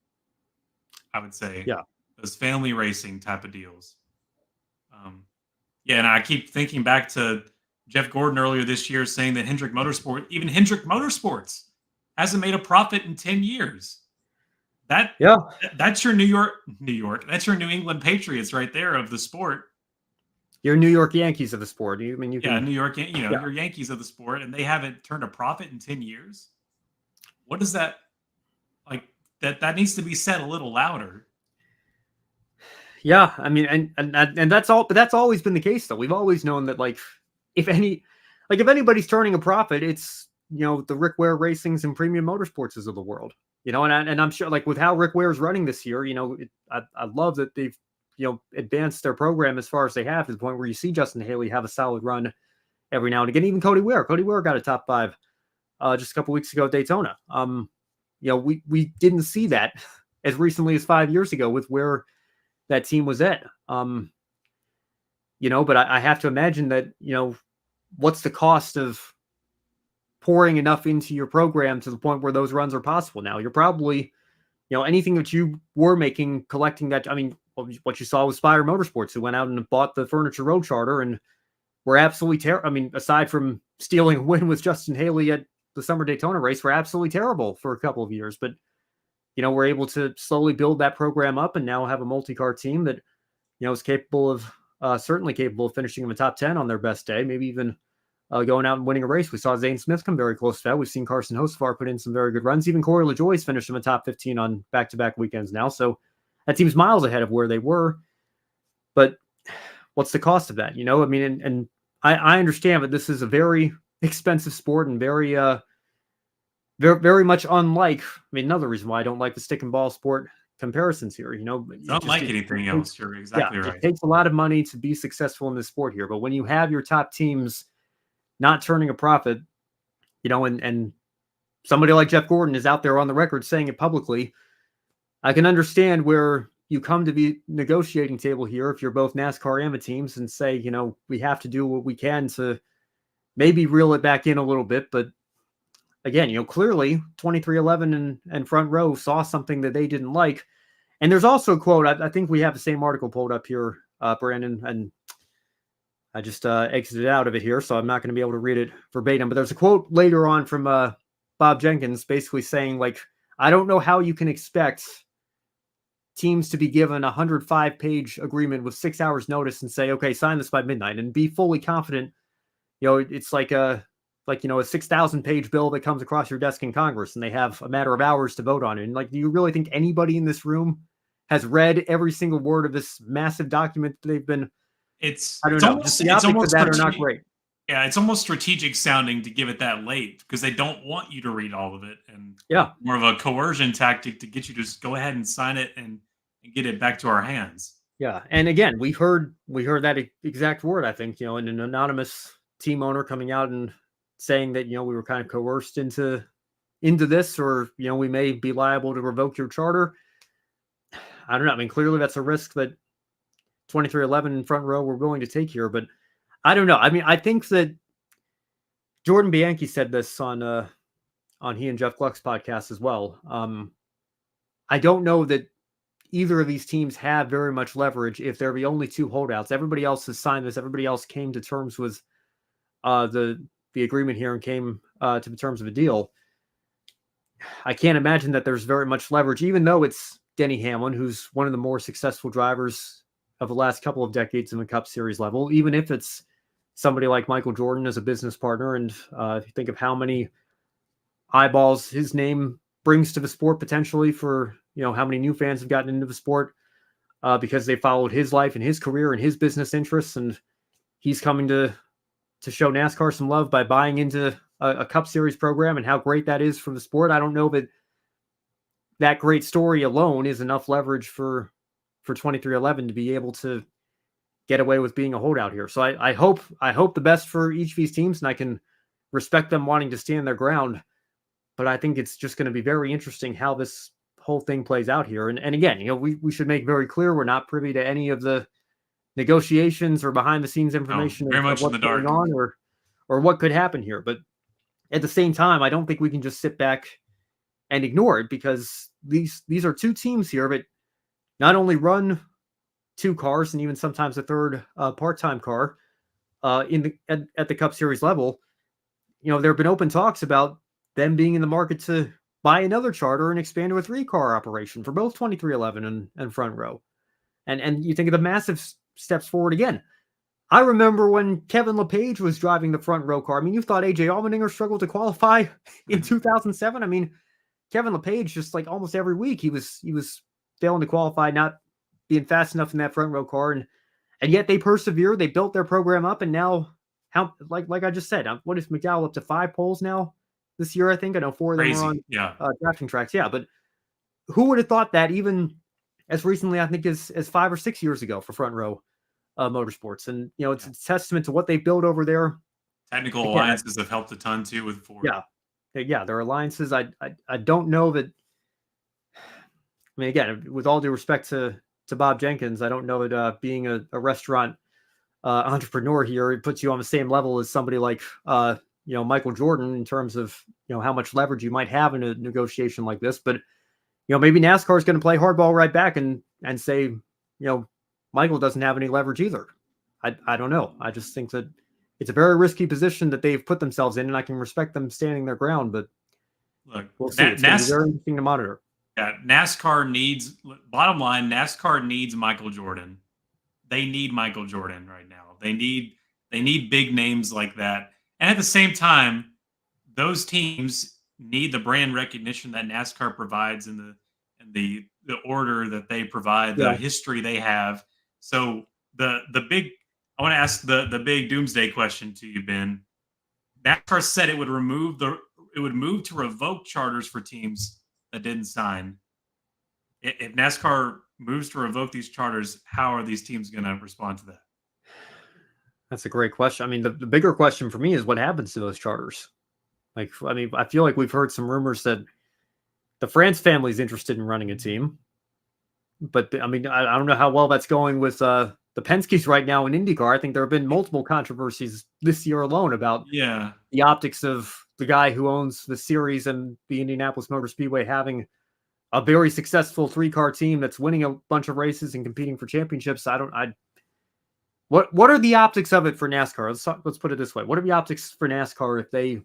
I would say. Yeah. Those family racing type of deals. And I keep thinking back to Jeff Gordon earlier this year saying that Hendrick Motorsports hasn't made a profit in 10 years. That's your New York. That's your New England Patriots right there of the sport. Your New York Yankees of the sport. New York, your Yankees of the sport, and they haven't turned a profit in 10 years. What is that like? That needs to be said a little louder. Yeah, I mean, and that's all. But that's always been the case, though. We've always known that, if anybody's turning a profit, it's the Rick Ware Racings and Premium Motorsports of the world. And I'm sure, with how Rick Ware is running this year, I love that they've advanced their program as far as they have, to the point where you see Justin Haley have a solid run every now and again. Even Cody Ware got a top 5 just a couple weeks ago at Daytona. We didn't see that as recently as 5 years ago with where that team was at. But I have to imagine that, what's the cost of pouring enough into your program to the point where those runs are possible now? You're probably, anything that you were making, collecting that. I mean, what you saw with Spire Motorsports, who went out and bought the Furniture Road Charter and were absolutely terrible. I mean, aside from stealing a win with Justin Haley at the Summer Daytona race, were absolutely terrible for a couple of years. But, we're able to slowly build that program up and now have a multi-car team that, is capable of, certainly capable of finishing in the top 10 on their best day, maybe even going out and winning a race. We saw Zane Smith come very close to that. We've seen Carson Hocevar put in some very good runs. Even Corey LaJoie's finished in the top 15 on back-to-back weekends now. So that team's miles ahead of where they were. But what's the cost of that? I mean, and I understand, but this is a very expensive sport and very, very, very much unlike. I mean, another reason why I don't like the stick and ball sport comparisons here. It's not like anything else. You're exactly right. It takes a lot of money to be successful in this sport here, but when you have your top teams not turning a profit, and somebody like Jeff Gordon is out there on the record saying it publicly, I can understand where you come to the negotiating table here if you're both NASCAR and the teams and say, we have to do what we can to maybe reel it back in a little bit. But again, clearly 2311 and Front Row saw something that they didn't like. And there's also a quote, I think we have the same article pulled up here, Brandon, and I just exited out of it here, so I'm not going to be able to read it verbatim. But there's a quote later on from Bob Jenkins basically saying, like, I don't know how you can expect teams to be given a 105-page agreement with 6 hours notice and say, okay, sign this by midnight and be fully confident. It's like a 6,000-page bill that comes across your desk in Congress and they have a matter of hours to vote on it. And do you really think anybody in this room has read every single word of this massive document that they've been? I don't know. Just the optics of that are not great. Yeah, it's almost strategic sounding to give it that late because they don't want you to read all of it, and more of a coercion tactic to get you to just go ahead and sign it and get it back to our hands. Yeah, and again, we heard that exact word. I think an anonymous team owner coming out and saying that we were kind of coerced into this, or we may be liable to revoke your charter. I don't know. I mean, clearly that's a risk that 2311 and Front Row were willing to take here, but I don't know. I mean, I think that Jordan Bianchi said this on he and Jeff Gluck's podcast as well. I don't know that either of these teams have very much leverage if they're the only two holdouts. Everybody else has signed this. Everybody else came to terms with the agreement here and came to the terms of a deal. I can't imagine that there's very much leverage, even though it's Denny Hamlin, who's one of the more successful drivers of the last couple of decades in the Cup Series level, even if it's somebody like Michael Jordan as a business partner. And if you think of how many eyeballs his name brings to the sport potentially for, how many new fans have gotten into the sport because they followed his life and his career and his business interests. And he's coming to show NASCAR some love by buying into a Cup Series program and how great that is for the sport. I don't know that great story alone is enough leverage for 2311 to be able to get away with being a holdout here. So I hope the best for each of these teams, and I can respect them wanting to stand their ground. But I think it's just going to be very interesting how this whole thing plays out here. And again, we should make very clear we're not privy to any of the negotiations or behind the scenes information very much in the dark on or what could happen here. But at the same time, I don't think we can just sit back and ignore it, because these are two teams here that not only run two cars and even sometimes a third part-time car at the Cup Series level. There have been open talks about them being in the market to buy another charter and expand to a 3-car operation for both 2311 and Front Row. And you think of the massive steps forward again. I remember when Kevin LePage was driving the Front Row car. I mean, you thought AJ Allmendinger struggled to qualify in 2007. I mean, Kevin LePage, just like almost every week, he was failing to qualify, not being fast enough in that Front Row car, and yet they persevered. They built their program up, and now, like I just said, what is McDowell up to 5 poles now this year? I think I know 4 of them are on drafting tracks. Yeah, but who would have thought that even as recently, I think, as 5 or 6 years ago for Front Row Motorsports? And it's a testament to what they built over there. Technical alliances have helped a ton too with Ford. Yeah, yeah, their alliances. I don't know that. I mean, again, with all due respect to Bob Jenkins, I don't know that being a restaurant entrepreneur here, it puts you on the same level as somebody like Michael Jordan in terms of how much leverage you might have in a negotiation like this. But maybe NASCAR is going to play hardball right back and say Michael doesn't have any leverage either. I don't know. I just think that it's a very risky position that they've put themselves in, and I can respect them standing their ground. But Look, we'll see. It's going to be very interesting to monitor. Yeah, NASCAR needs. Bottom line, NASCAR needs Michael Jordan. They need Michael Jordan right now. They need big names like that. And at the same time, those teams need the brand recognition that NASCAR provides and the order that they provide, the Yeah. history they have. So the big I want to ask the big doomsday question to you, Ben. NASCAR said it would move to revoke charters for teams that didn't sign. If NASCAR moves to revoke these charters, how are these teams going to respond to that? That's a great question. I mean, the bigger question for me is what happens to those charters. Like, I mean, I feel like we've heard some rumors that the France family is interested in running a team, but I mean, I don't know how well that's going with the Penske's right now in IndyCar. I think there have been multiple controversies this year alone about the optics of the guy who owns the series and the Indianapolis Motor Speedway having a very successful 3-car team that's winning a bunch of races and competing for championships. What are the optics of it for NASCAR? Let's put it this way. What are the optics for NASCAR if they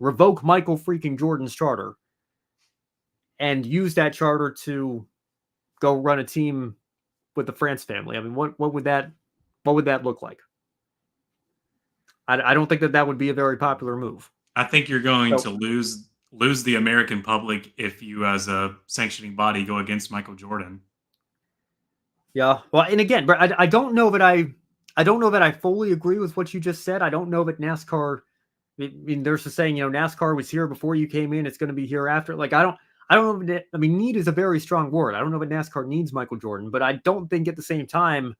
revoke Michael freaking Jordan's charter and use that charter to go run a team with the France family? I mean, what would that look like? I don't think that would be a very popular move. I think you're going to lose the American public if you, as a sanctioning body, go against Michael Jordan. Yeah, well, and again, but I don't know that I fully agree with what you just said. I don't know that NASCAR. I mean, there's a saying, NASCAR was here before you came in. It's going to be here after. Like, I don't know. I mean, need is a very strong word. I don't know that NASCAR needs Michael Jordan, but I don't think at the same time,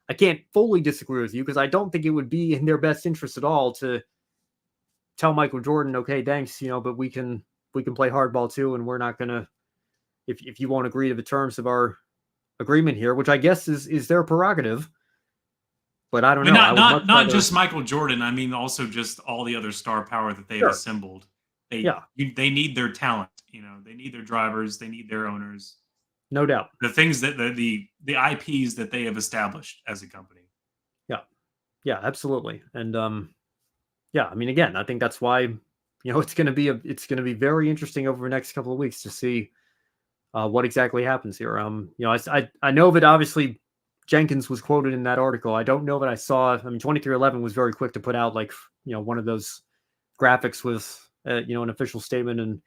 I can't fully disagree with you because I don't think it would be in their best interest at all to tell Michael Jordan, okay, thanks, but we can play hardball too, and we're not gonna if you won't agree to the terms of our agreement here, which I guess is their prerogative. But I don't know. Not just Michael Jordan. I mean, also just all the other star power that they've assembled. They need their talent. They need their drivers. They need their owners. No doubt. The things that the IPs that they have established as a company. Yeah, absolutely. And I mean, again, I think that's why it's going to be very interesting over the next couple of weeks to see what exactly happens here. I know that obviously Jenkins was quoted in that article. I don't know that I saw. I mean, 2311 was very quick to put out one of those graphics with an official statement and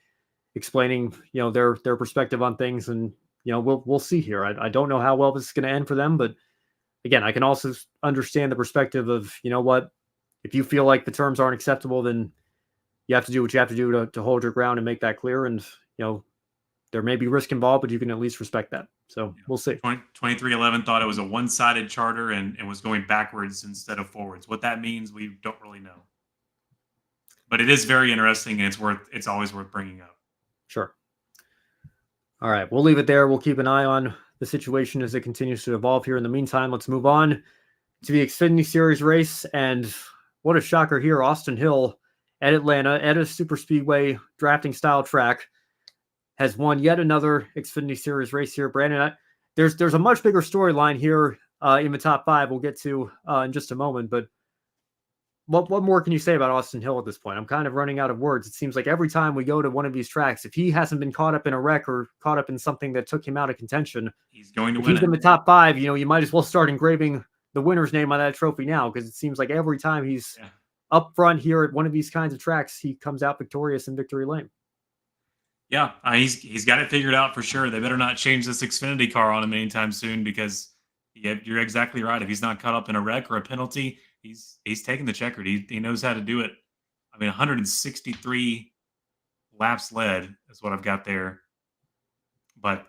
explaining their perspective on things. And we'll see here. I don't know how well this is going to end for them, but again, I can also understand the perspective of what, if you feel like the terms aren't acceptable, then you have to do what you have to do to hold your ground and make that clear. And there may be risk involved, but you can at least respect that. So we'll see. 2311 thought it was a one-sided charter and was going backwards instead of forwards. What that means, we don't really know. But it is very interesting, and it's always worth bringing up. Sure. All right, we'll leave it there. We'll keep an eye on the situation as it continues to evolve here. In the meantime, let's move on to the Xfinity Series race. And what a shocker here. Austin Hill at Atlanta at a superspeedway drafting style track has won yet another Xfinity Series race here. Brandon, there's a much bigger storyline here in the top 5 we'll get to in just a moment. But what more can you say about Austin Hill at this point? I'm kind of running out of words. It seems like every time we go to one of these tracks, if he hasn't been caught up in a wreck or caught up in something that took him out of contention, he's going to win. He's in the top 5, you might as well start engraving the winner's name on that trophy now, because it seems like every time he's up front here at one of these kinds of tracks, he comes out victorious in victory lane. Yeah, he's got it figured out for sure. They better not change this Xfinity car on him anytime soon, because you're exactly right. If he's not caught up in a wreck or a penalty, he's taking the checkered. He knows how to do it. I mean, 163 laps led is what I've got there. But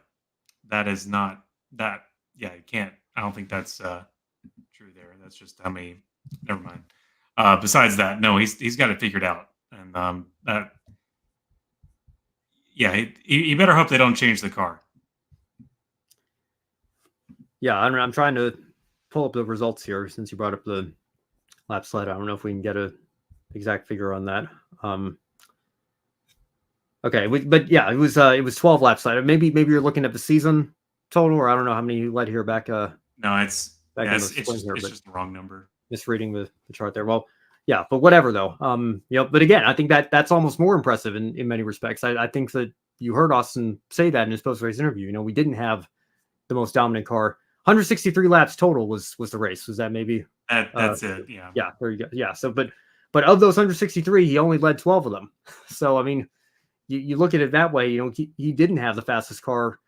that is not that. Yeah, you can't. I don't think that's true there. That's just how many. Never mind. Besides that, no, he's got it figured out, and that Yeah, you better hope they don't change the car. Yeah, I'm trying to pull up the results here since you brought up the lap slide. I don't know if we can get a exact figure on that. Okay, but yeah, it was 12 laps slide. Maybe you're looking at the season total, or I don't know how many you led here back. No, it's back in the it's spring just here, it's but just the wrong number. misreading the chart there. Well, yeah, but whatever though. But again, I think that's almost more impressive in many respects. I think that you heard Austin say that in his post race interview. We didn't have the most dominant car. 163 laps total was the race. Was that maybe? That's it. Yeah. Yeah, there you go. Yeah. So, but of those 163, he only led 12 of them. So, I mean, you look at it that way. He didn't have the fastest car.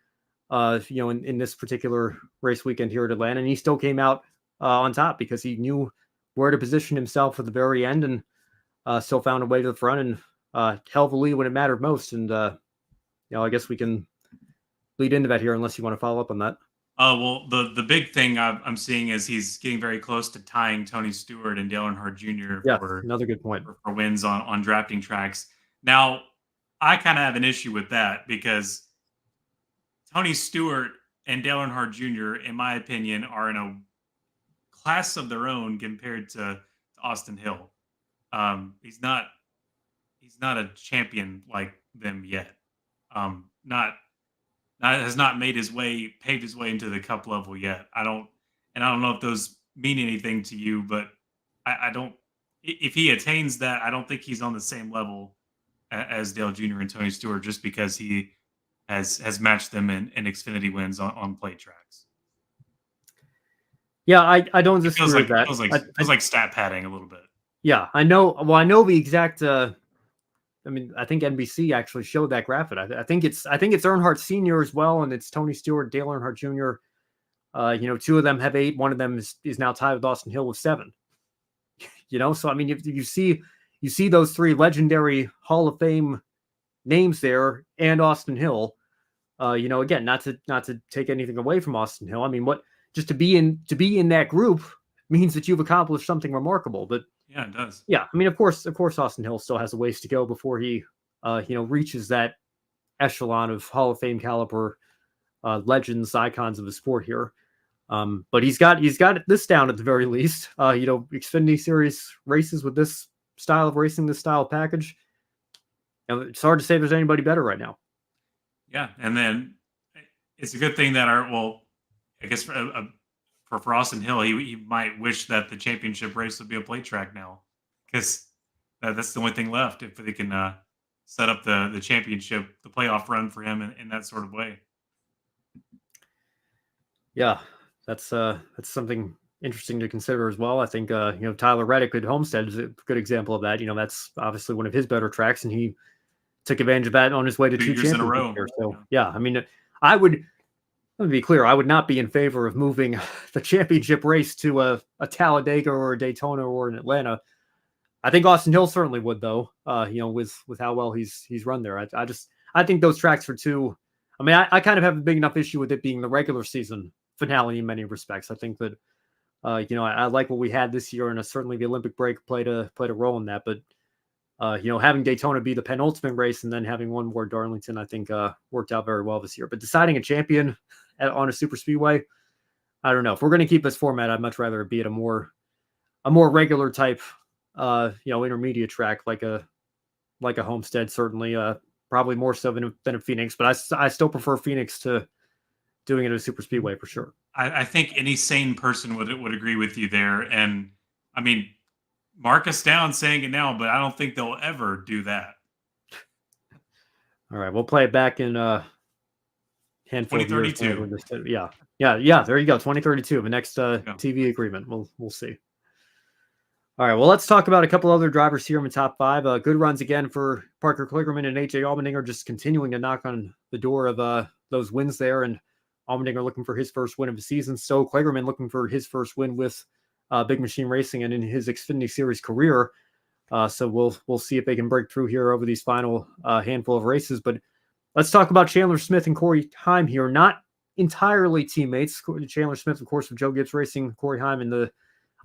In this particular race weekend here at Atlanta, and he still came out on top because he knew where to position himself at the very end, and still found a way to the front and held the lead when it mattered most. And I guess we can lead into that here, unless you want to follow up on that. Well, the big thing I'm seeing is he's getting very close to tying Tony Stewart and Dale Earnhardt Jr. Yeah, another good point. for wins on drafting tracks. Now, I kind of have an issue with that because Tony Stewart and Dale Earnhardt Jr., in my opinion, are in a class of their own compared to Austin Hill. He's not a champion like them yet. Not has not paved his way into the cup level yet. I don't know if those mean anything to you, but I don't. If he attains that, I don't think he's on the same level as Dale Jr. and Tony Stewart, just because he has matched them in Xfinity wins on plate tracks. Yeah, I don't disagree with that. Feels like stat padding a little bit. Yeah, I know. Well, I know the exact. I think NBC actually showed that graphic. I think it's Earnhardt Sr. as well, and it's Tony Stewart, Dale Earnhardt Jr. Two of them have 8. One of them is now tied with Austin Hill with 7. So I mean, if you see those 3 legendary Hall of Fame names there, and Austin Hill. Again, not to take anything away from Austin Hill. I mean, just to be in that group means that you've accomplished something remarkable. But yeah, it does. Yeah, I mean, of course, Austin Hill still has a ways to go before he, reaches that echelon of Hall of Fame caliber legends, icons of the sport here. But he's got this down at the very least. Xfinity Series races with this style of racing, this style of package. It's hard to say there's anybody better right now. Yeah, and then it's a good thing that I guess for Austin Hill, he might wish that the championship race would be a plate track now, because that's the only thing left if they can set up the championship, the playoff run for him in that sort of way. Yeah, that's something interesting to consider as well. I think Tyler Reddick at Homestead is a good example of that. That's obviously one of his better tracks, and he took advantage of that on his way to 2 championships in a row. So yeah, I mean, let me be clear. I would not be in favor of moving the championship race to a Talladega or a Daytona or an Atlanta. I think Austin Hill certainly would, though. With how well he's run there. I think those tracks are too. I mean, I kind of have a big enough issue with it being the regular season finale in many respects. I think that I like what we had this year, and certainly the Olympic break played a role in that. But having Daytona be the penultimate race and then having one more Darlington, I think worked out very well this year. But deciding a champion on a super speedway, I don't know. If we're going to keep this format, I'd much rather it be at a more regular type, intermediate track like a Homestead. Certainly, probably more so than a Phoenix. But I still prefer Phoenix to doing it at a super speedway for sure. I think any sane person would agree with you there. And I mean, mark us down saying it now, but I don't think they'll ever do that. All right, we'll play it back in handful 2032. Of years. Yeah. There you go. 2032. The next TV agreement. We'll see. All right. Well, let's talk about a couple other drivers here in the top 5. Good runs again for Parker Kligerman and AJ Allmendinger, just continuing to knock on the door of those wins there. And Allmendinger looking for his first win of the season. So Kligerman looking for his first win with Big Machine Racing and in his Xfinity Series career. So we'll see if they can break through here over these final handful of races. But let's talk about Chandler Smith and Corey Heim here. Not entirely teammates. Chandler Smith, of course, with Joe Gibbs Racing. Corey Heim in the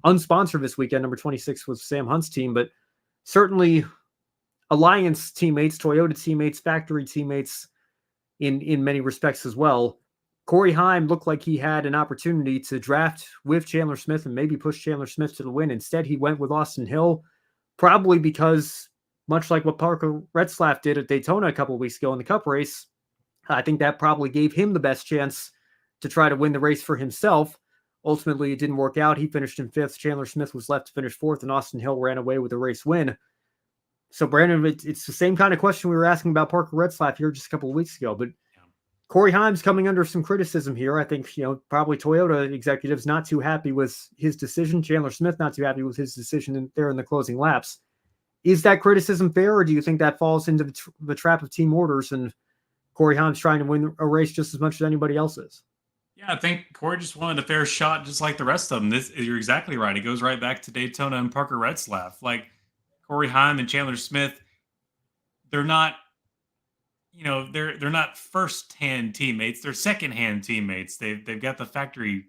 unsponsored this weekend, number 26 was Sam Hunt's team. But certainly Alliance teammates, Toyota teammates, factory teammates in many respects as well. Corey Heim looked like he had an opportunity to draft with Chandler Smith and maybe push Chandler Smith to the win. Instead, he went with Austin Hill, probably because, much like what Parker Retzlaff did at Daytona a couple of weeks ago in the Cup race, I think that probably gave him the best chance to try to win the race for himself. Ultimately, it didn't work out. He finished in fifth. Chandler Smith was left to finish fourth, and Austin Hill ran away with the race win. So, Brandon, it's the same kind of question we were asking about Parker Retzlaff here just a couple of weeks ago. But Corey Heim's coming under some criticism here. I think, probably Toyota executives not too happy with his decision. Chandler Smith not too happy with his decision there in the closing laps. Is that criticism fair, or do you think that falls into the trap of team orders and Corey Heim's trying to win a race just as much as anybody else is? Yeah, I think Corey just wanted a fair shot just like the rest of them. You're exactly right. It goes right back to Daytona and Parker Retzlaff. Like Corey Heim and Chandler Smith, they're not, they're not first-hand teammates. They're second-hand teammates. They've got the factory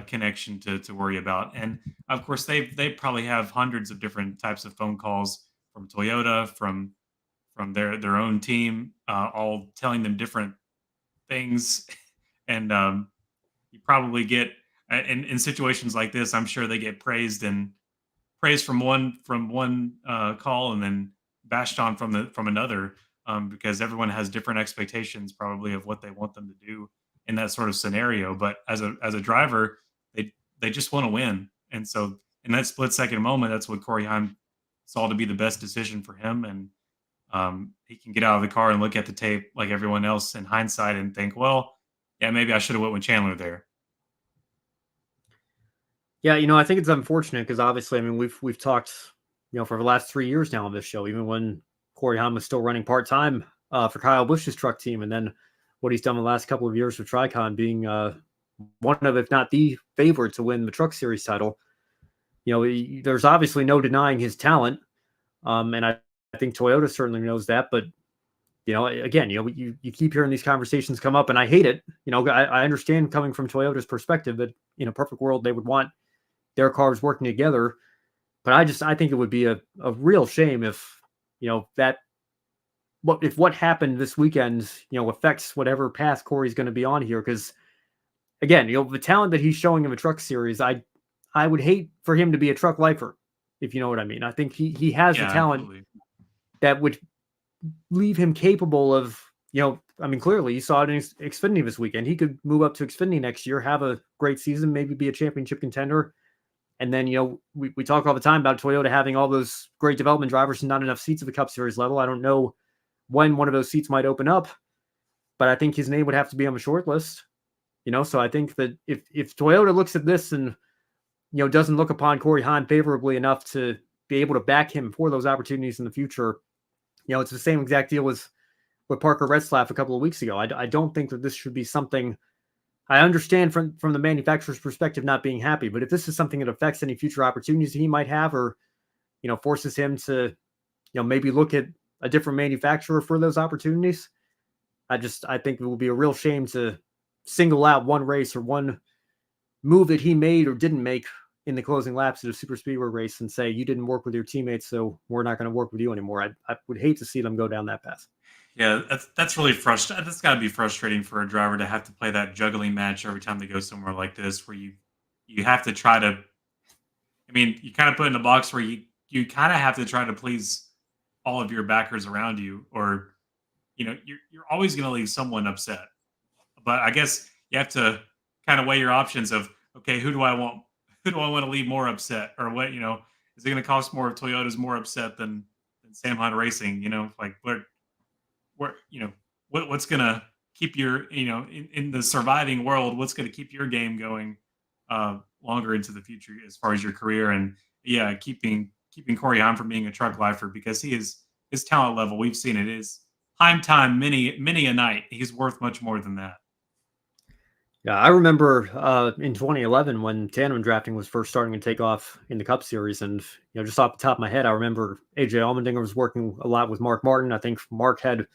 connection to worry about, and of course they probably have hundreds of different types of phone calls from Toyota, from their own team, all telling them different things, and you probably get in situations like this. I'm sure they get praised from one call and then bashed on from another, because everyone has different expectations probably of what they want them to do in that sort of scenario. But as a driver, they just want to win, and so in that split second moment, that's what Corey Heim saw to be the best decision for him. And he can get out of the car and look at the tape like everyone else in hindsight and think, well, yeah, maybe I should have went with Chandler there. Yeah, I think it's unfortunate because obviously, I mean, we've talked, for the last 3 years now on this show, even when Corey Heim was still running part-time for Kyle Busch's truck team, and then what he's done the last couple of years with Tricon, being one of, if not the favorite to win the Truck Series title. There's obviously no denying his talent, and I think Toyota certainly knows that. But again, you keep hearing these conversations come up, and I hate it. I understand coming from Toyota's perspective that in a perfect world they would want their cars working together, but I think it would be a real shame if what happened this weekend affects whatever path Corey's going to be on here. Because again, the talent that he's showing in the Truck Series, I would hate for him to be a truck lifer, if you know what I mean. I think he has the talent absolutely that would leave him capable of, I mean, clearly you saw it in Xfinity this weekend. He could move up to Xfinity next year, have a great season, maybe be a championship contender. And then, we talk all the time about Toyota having all those great development drivers and not enough seats at the Cup Series level. I don't know when one of those seats might open up, but I think his name would have to be on the short list. So I think that if Toyota looks at this and, doesn't look upon Corey Heim favorably enough to be able to back him for those opportunities in the future, it's the same exact deal with Parker Retzlaff a couple of weeks ago. I don't think that this should be something. I understand from the manufacturer's perspective not being happy, but if this is something that affects any future opportunities that he might have, or forces him to maybe look at a different manufacturer for those opportunities, I think it will be a real shame to single out one race or one move that he made or didn't make in the closing laps of a super speedway race and say, you didn't work with your teammates, so we're not going to work with you anymore. I would hate to see them go down that path. Yeah, that's really frustrating. That's got to be frustrating for a driver to have to play that juggling match every time they go somewhere like this, where you have to try to. I mean, you kind of put in a box where you kind of have to try to please all of your backers around you, or you're always going to leave someone upset. But I guess you have to kind of weigh your options of, okay, who do I want to leave more upset, or what is it going to cost more if Toyota's more upset than Sam Hunt Racing? Like where what's going to keep your in the surviving world, what's going to keep your game going longer into the future as far as your career. And yeah, keeping Corey Heim from being a truck lifer, because his talent level, we've seen it, is Heim time many a night. He's worth much more than that. Yeah, I remember in 2011 when tandem drafting was first starting to take off in the Cup Series, and just off the top of my head, I remember AJ Allmendinger was working a lot with Mark Martin. I think Mark had.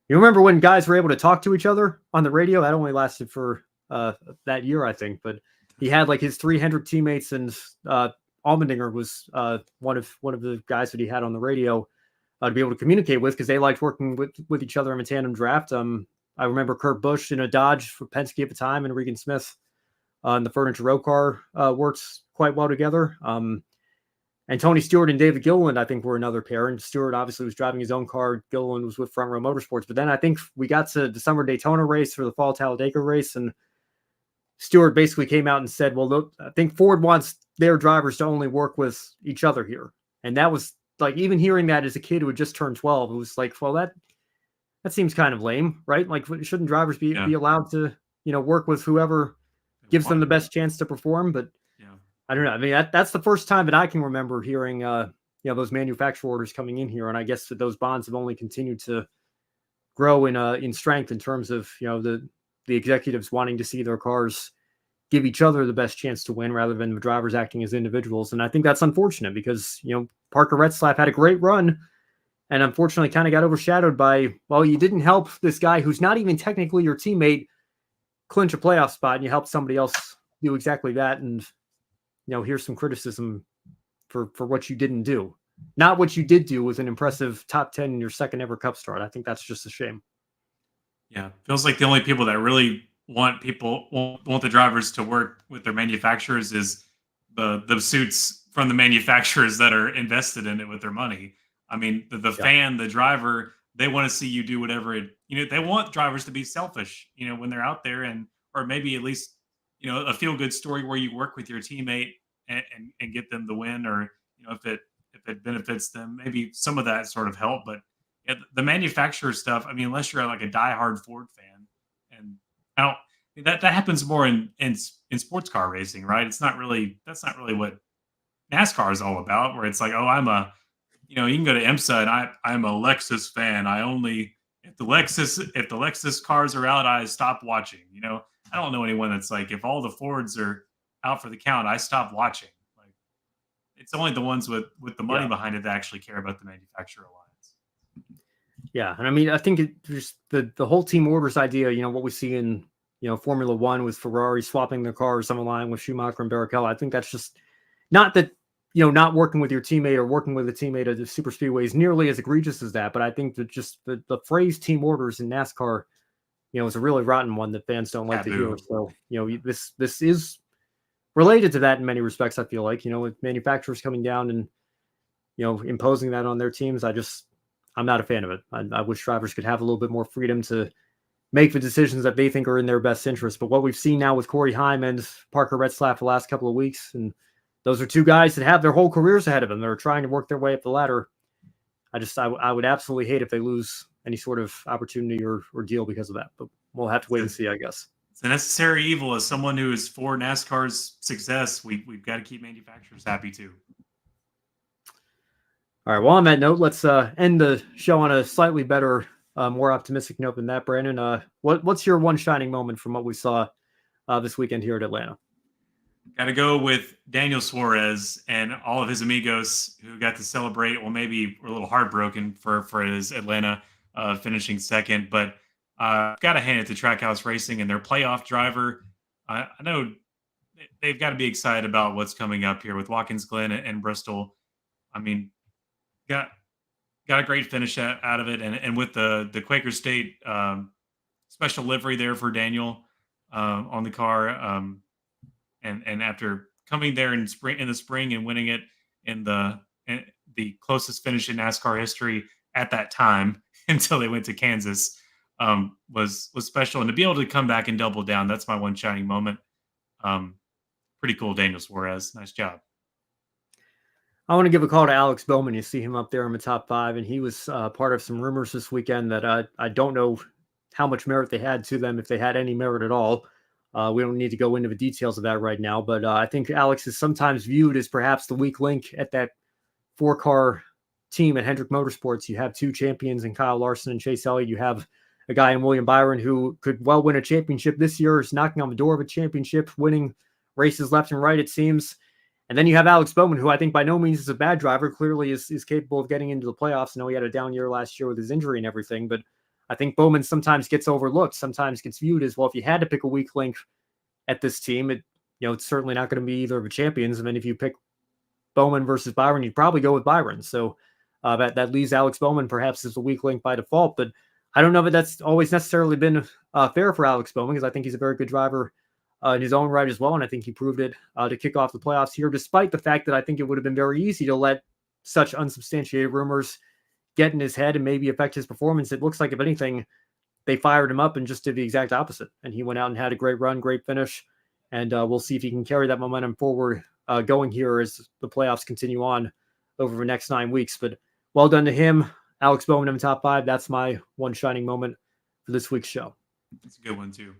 You remember when guys were able to talk to each other on the radio? That only lasted for that year, I think. But he had like his 300 teammates, and Allmendinger was one of the guys that he had on the radio. to be able to communicate with, because they liked working with each other in a tandem draft. I remember Kurt Busch in a Dodge for Penske at the time, and Regan Smith in the Furniture Row car worked quite well together. And Tony Stewart and David Gilliland, I think, were another pair. And Stewart obviously was driving his own car. Gilliland was with Front Row Motorsports. But then I think we got to the summer Daytona race for the fall Talladega race, and Stewart basically came out and said, well, look, I think Ford wants their drivers to only work with each other here. And that was like, even hearing that as a kid who had just turned 12, it was like, well, that seems kind of lame, right? Like, shouldn't drivers be allowed to, work with whoever gives them the best chance to perform? But I don't know. I mean, that's the first time that I can remember hearing, those manufacturer orders coming in here. And I guess that those bonds have only continued to grow in strength in terms of, the executives wanting to see their cars give each other the best chance to win rather than the drivers acting as individuals. And I think that's unfortunate because, Parker Retzlaff had a great run and unfortunately kind of got overshadowed by, well, you didn't help this guy who's not even technically your teammate clinch a playoff spot, and you helped somebody else do exactly that. And, here's some criticism for what you didn't do. Not what you did do with an impressive top 10 in your second ever Cup start. I think that's just a shame. Yeah, feels like the only people that really want the drivers to work with their manufacturers is the suits from the manufacturers that are invested in it with their money. I mean, the fan, the driver, they want to see you do whatever they want drivers to be selfish, when they're out there, or maybe at least, a feel good story where you work with your teammate and get them the win, or, if it benefits them, maybe some of that sort of help. But yeah, the manufacturer stuff, I mean, unless you're like a diehard Ford fan, and I don't, that happens more in sports car racing, right? That's not really what NASCAR is all about, where it's like, oh, you can go to IMSA and I'm a Lexus fan. I only, if the Lexus cars are out, I stop watching. I don't know anyone that's like, if all the Fords are out for the count, I stop watching. Like, it's only the ones with the money behind it that actually care about the manufacturer alliance. Yeah, and I mean, I think just the whole team orders idea, what we see in, Formula One with Ferrari swapping their cars on the line with Schumacher and Barrichello. I think that's just not that, not working with your teammate or working with a teammate at the super speedway is nearly as egregious as that. But I think that just the phrase team orders in NASCAR, is a really rotten one that fans don't like to hear. So, this is related to that in many respects. I feel like, with manufacturers coming down and, imposing that on their teams, I'm not a fan of it. I wish drivers could have a little bit more freedom to make the decisions that they think are in their best interest. But what we've seen now with Corey Heim and Parker Retzlaff the last couple of weeks, and those are two guys that have their whole careers ahead of them. They're trying to work their way up the ladder. I would absolutely hate if they lose any sort of opportunity or deal because of that. But we'll have to wait and see, I guess. It's a necessary evil. As someone who is for NASCAR's success, we've got to keep manufacturers happy too. All right. Well, on that note, let's end the show on a slightly better, more optimistic note than that, Brandon. What's your one shining moment from what we saw this weekend here at Atlanta? Got to go with Daniel Suarez and all of his amigos who got to celebrate. Well, maybe we're a little heartbroken for his Atlanta finishing second, but got to hand it to Trackhouse Racing and their playoff driver. I know they've got to be excited about what's coming up here with Watkins Glen and Bristol. I mean, got a great finish out of it, and with the Quaker State special livery there for Daniel on the car. And after coming there in the spring and winning it in the closest finish in NASCAR history at that time until they went to Kansas, was special. And to be able to come back and double down, that's my one shining moment. Pretty cool, Daniel Suarez. Nice job. I want to give a call to Alex Bowman. You see him up there in the top 5, and he was part of some rumors this weekend that I don't know how much merit they had to them, if they had any merit at all. We don't need to go into the details of that right now, but I think Alex is sometimes viewed as perhaps the weak link at that 4-car team at Hendrick Motorsports. You have 2 champions in Kyle Larson and Chase Elliott. You have a guy in William Byron who could well win a championship this year, is knocking on the door of a championship, winning races left and right, it seems. And then you have Alex Bowman, who I think by no means is a bad driver, clearly is capable of getting into the playoffs. I know he had a down year last year with his injury and everything, but I think Bowman sometimes gets overlooked, sometimes gets viewed as, well, if you had to pick a weak link at this team, it's certainly not going to be either of the champions. And then if you pick Bowman versus Byron, you'd probably go with Byron. So That leaves Alex Bowman perhaps as a weak link by default, but I don't know that that's always necessarily been fair for Alex Bowman, because I think he's a very good driver in his own right as well, and I think he proved it to kick off the playoffs here, despite the fact that I think it would have been very easy to let such unsubstantiated rumors get in his head and maybe affect his performance. It looks like, if anything, they fired him up and just did the exact opposite. And he went out and had a great run, great finish. And we'll see if he can carry that momentum forward going here as the playoffs continue on over the next 9 weeks. But well done to him. Alex Bowman in the top 5. That's my one shining moment for this week's show. That's a good one, too.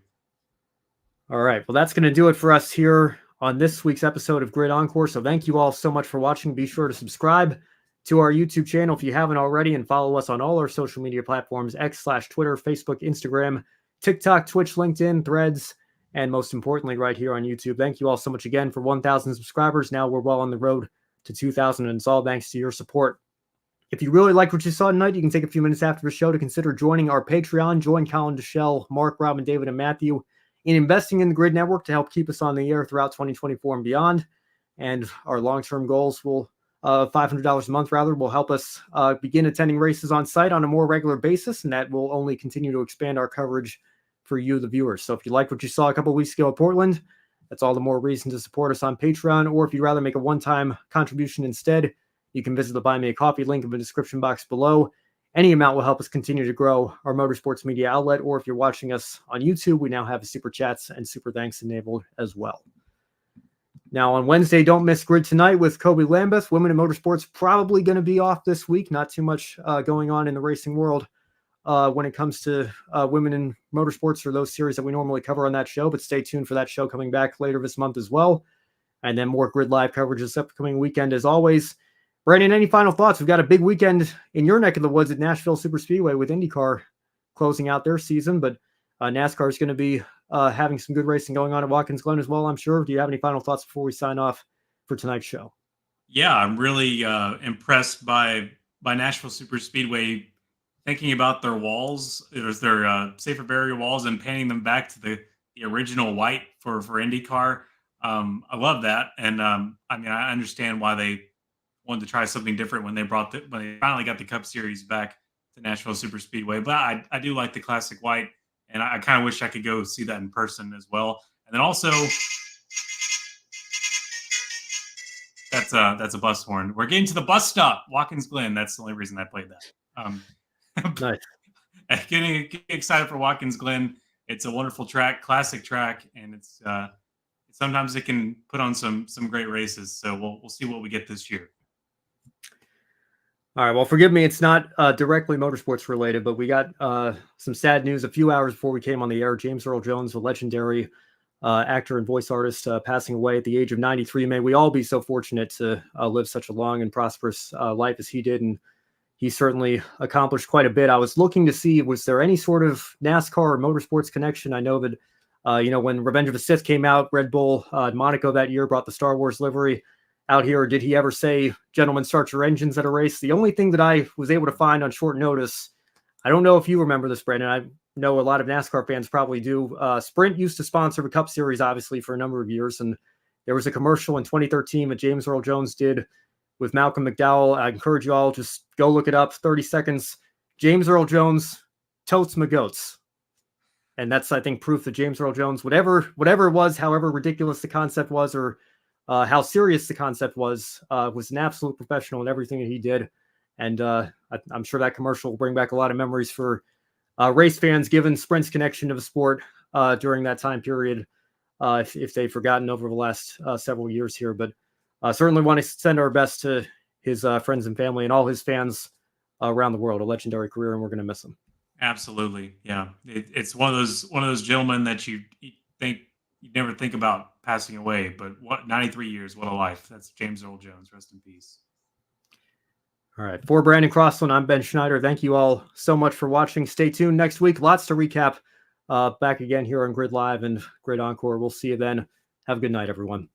All right. Well, that's going to do it for us here on this week's episode of Grid Encore. So thank you all so much for watching. Be sure to subscribe to our YouTube channel if you haven't already, and follow us on all our social media platforms, X/Twitter, Facebook, Instagram, TikTok, Twitch, LinkedIn, Threads, and most importantly, right here on YouTube. Thank you all so much again for 1,000 subscribers. Now we're well on the road to 2,000, and it's all thanks to your support. If you really like what you saw tonight, you can take a few minutes after the show to consider joining our Patreon. Join Colin Deschelle, Mark, Robin, David, and Matthew in investing in the Grid Network to help keep us on the air throughout 2024 and beyond. And our long-term goals will $500 a month will help us begin attending races on site on a more regular basis, and that will only continue to expand our coverage for you, the viewers. So if you like what you saw a couple of weeks ago at Portland, that's all the more reason to support us on Patreon. Or if you'd rather make a one-time contribution instead, you can visit the Buy Me a Coffee link in the description box below. Any amount will help us continue to grow our motorsports media outlet. Or if you're watching us on YouTube, we now have super chats and super thanks enabled as well. Now, on Wednesday, don't miss Grid Tonight with Kobe Lambeth. Women in motorsports probably going to be off this week. Not too much going on in the racing world when it comes to women in motorsports or those series that we normally cover on that show. But stay tuned for that show coming back later this month as well. And then more Grid Live coverage this upcoming weekend as always. Brandon, any final thoughts? We've got a big weekend in your neck of the woods at Nashville Superspeedway with IndyCar closing out their season. But NASCAR is going to be having some good racing going on at Watkins Glen as well, I'm sure. Do you have any final thoughts before we sign off for tonight's show? Yeah, I'm really impressed by Nashville Superspeedway thinking about their walls, their safer barrier walls, and painting them back to the original white for IndyCar. I love that, and I understand why they wanted to try something different when they finally got the Cup Series back to Nashville Superspeedway. But I do like the classic white. And I kind of wish I could go see that in person as well. And then also, that's a bus horn. We're getting to the bus stop, Watkins Glen. That's the only reason I played that. Nice. Getting excited for Watkins Glen. It's a wonderful track, classic track, and it's sometimes it can put on some great races. So we'll see what we get this year. All right. Well, forgive me. It's not directly motorsports related, but we got some sad news a few hours before we came on the air. James Earl Jones, a legendary actor and voice artist, passing away at the age of 93. May we all be so fortunate to live such a long and prosperous life as he did. And he certainly accomplished quite a bit. I was looking to see, was there any sort of NASCAR or motorsports connection? I know that, when Revenge of the Sith came out, Red Bull Monaco that year brought the Star Wars livery out here. Did he ever say, "Gentlemen, start your engines" at a race? The only thing that I was able to find on short notice, I don't know if you remember this, Brandon. I know a lot of NASCAR fans probably do. Sprint used to sponsor the Cup Series, obviously, for a number of years. And there was a commercial in 2013 that James Earl Jones did with Malcolm McDowell. I encourage you all, just go look it up, 30 seconds. James Earl Jones, totes my goats. And that's, I think, proof that James Earl Jones, whatever it was, however ridiculous the concept was, or how serious the concept was an absolute professional in everything that he did. And I'm sure that commercial will bring back a lot of memories for race fans, given Sprint's connection to the sport during that time period, if they've forgotten over the last several years here. But certainly want to send our best to his friends and family and all his fans around the world. A legendary career, and we're going to miss him. Absolutely. Yeah. It's one of those gentlemen that you never think about passing away, but 93 years, what a life. That's James Earl Jones. Rest in peace. All right. For Brandon Crossland, I'm Ben Schneider. Thank you all so much for watching. Stay tuned next week. Lots to recap back again here on Grid Live and Grid Encore. We'll see you then. Have a good night, everyone.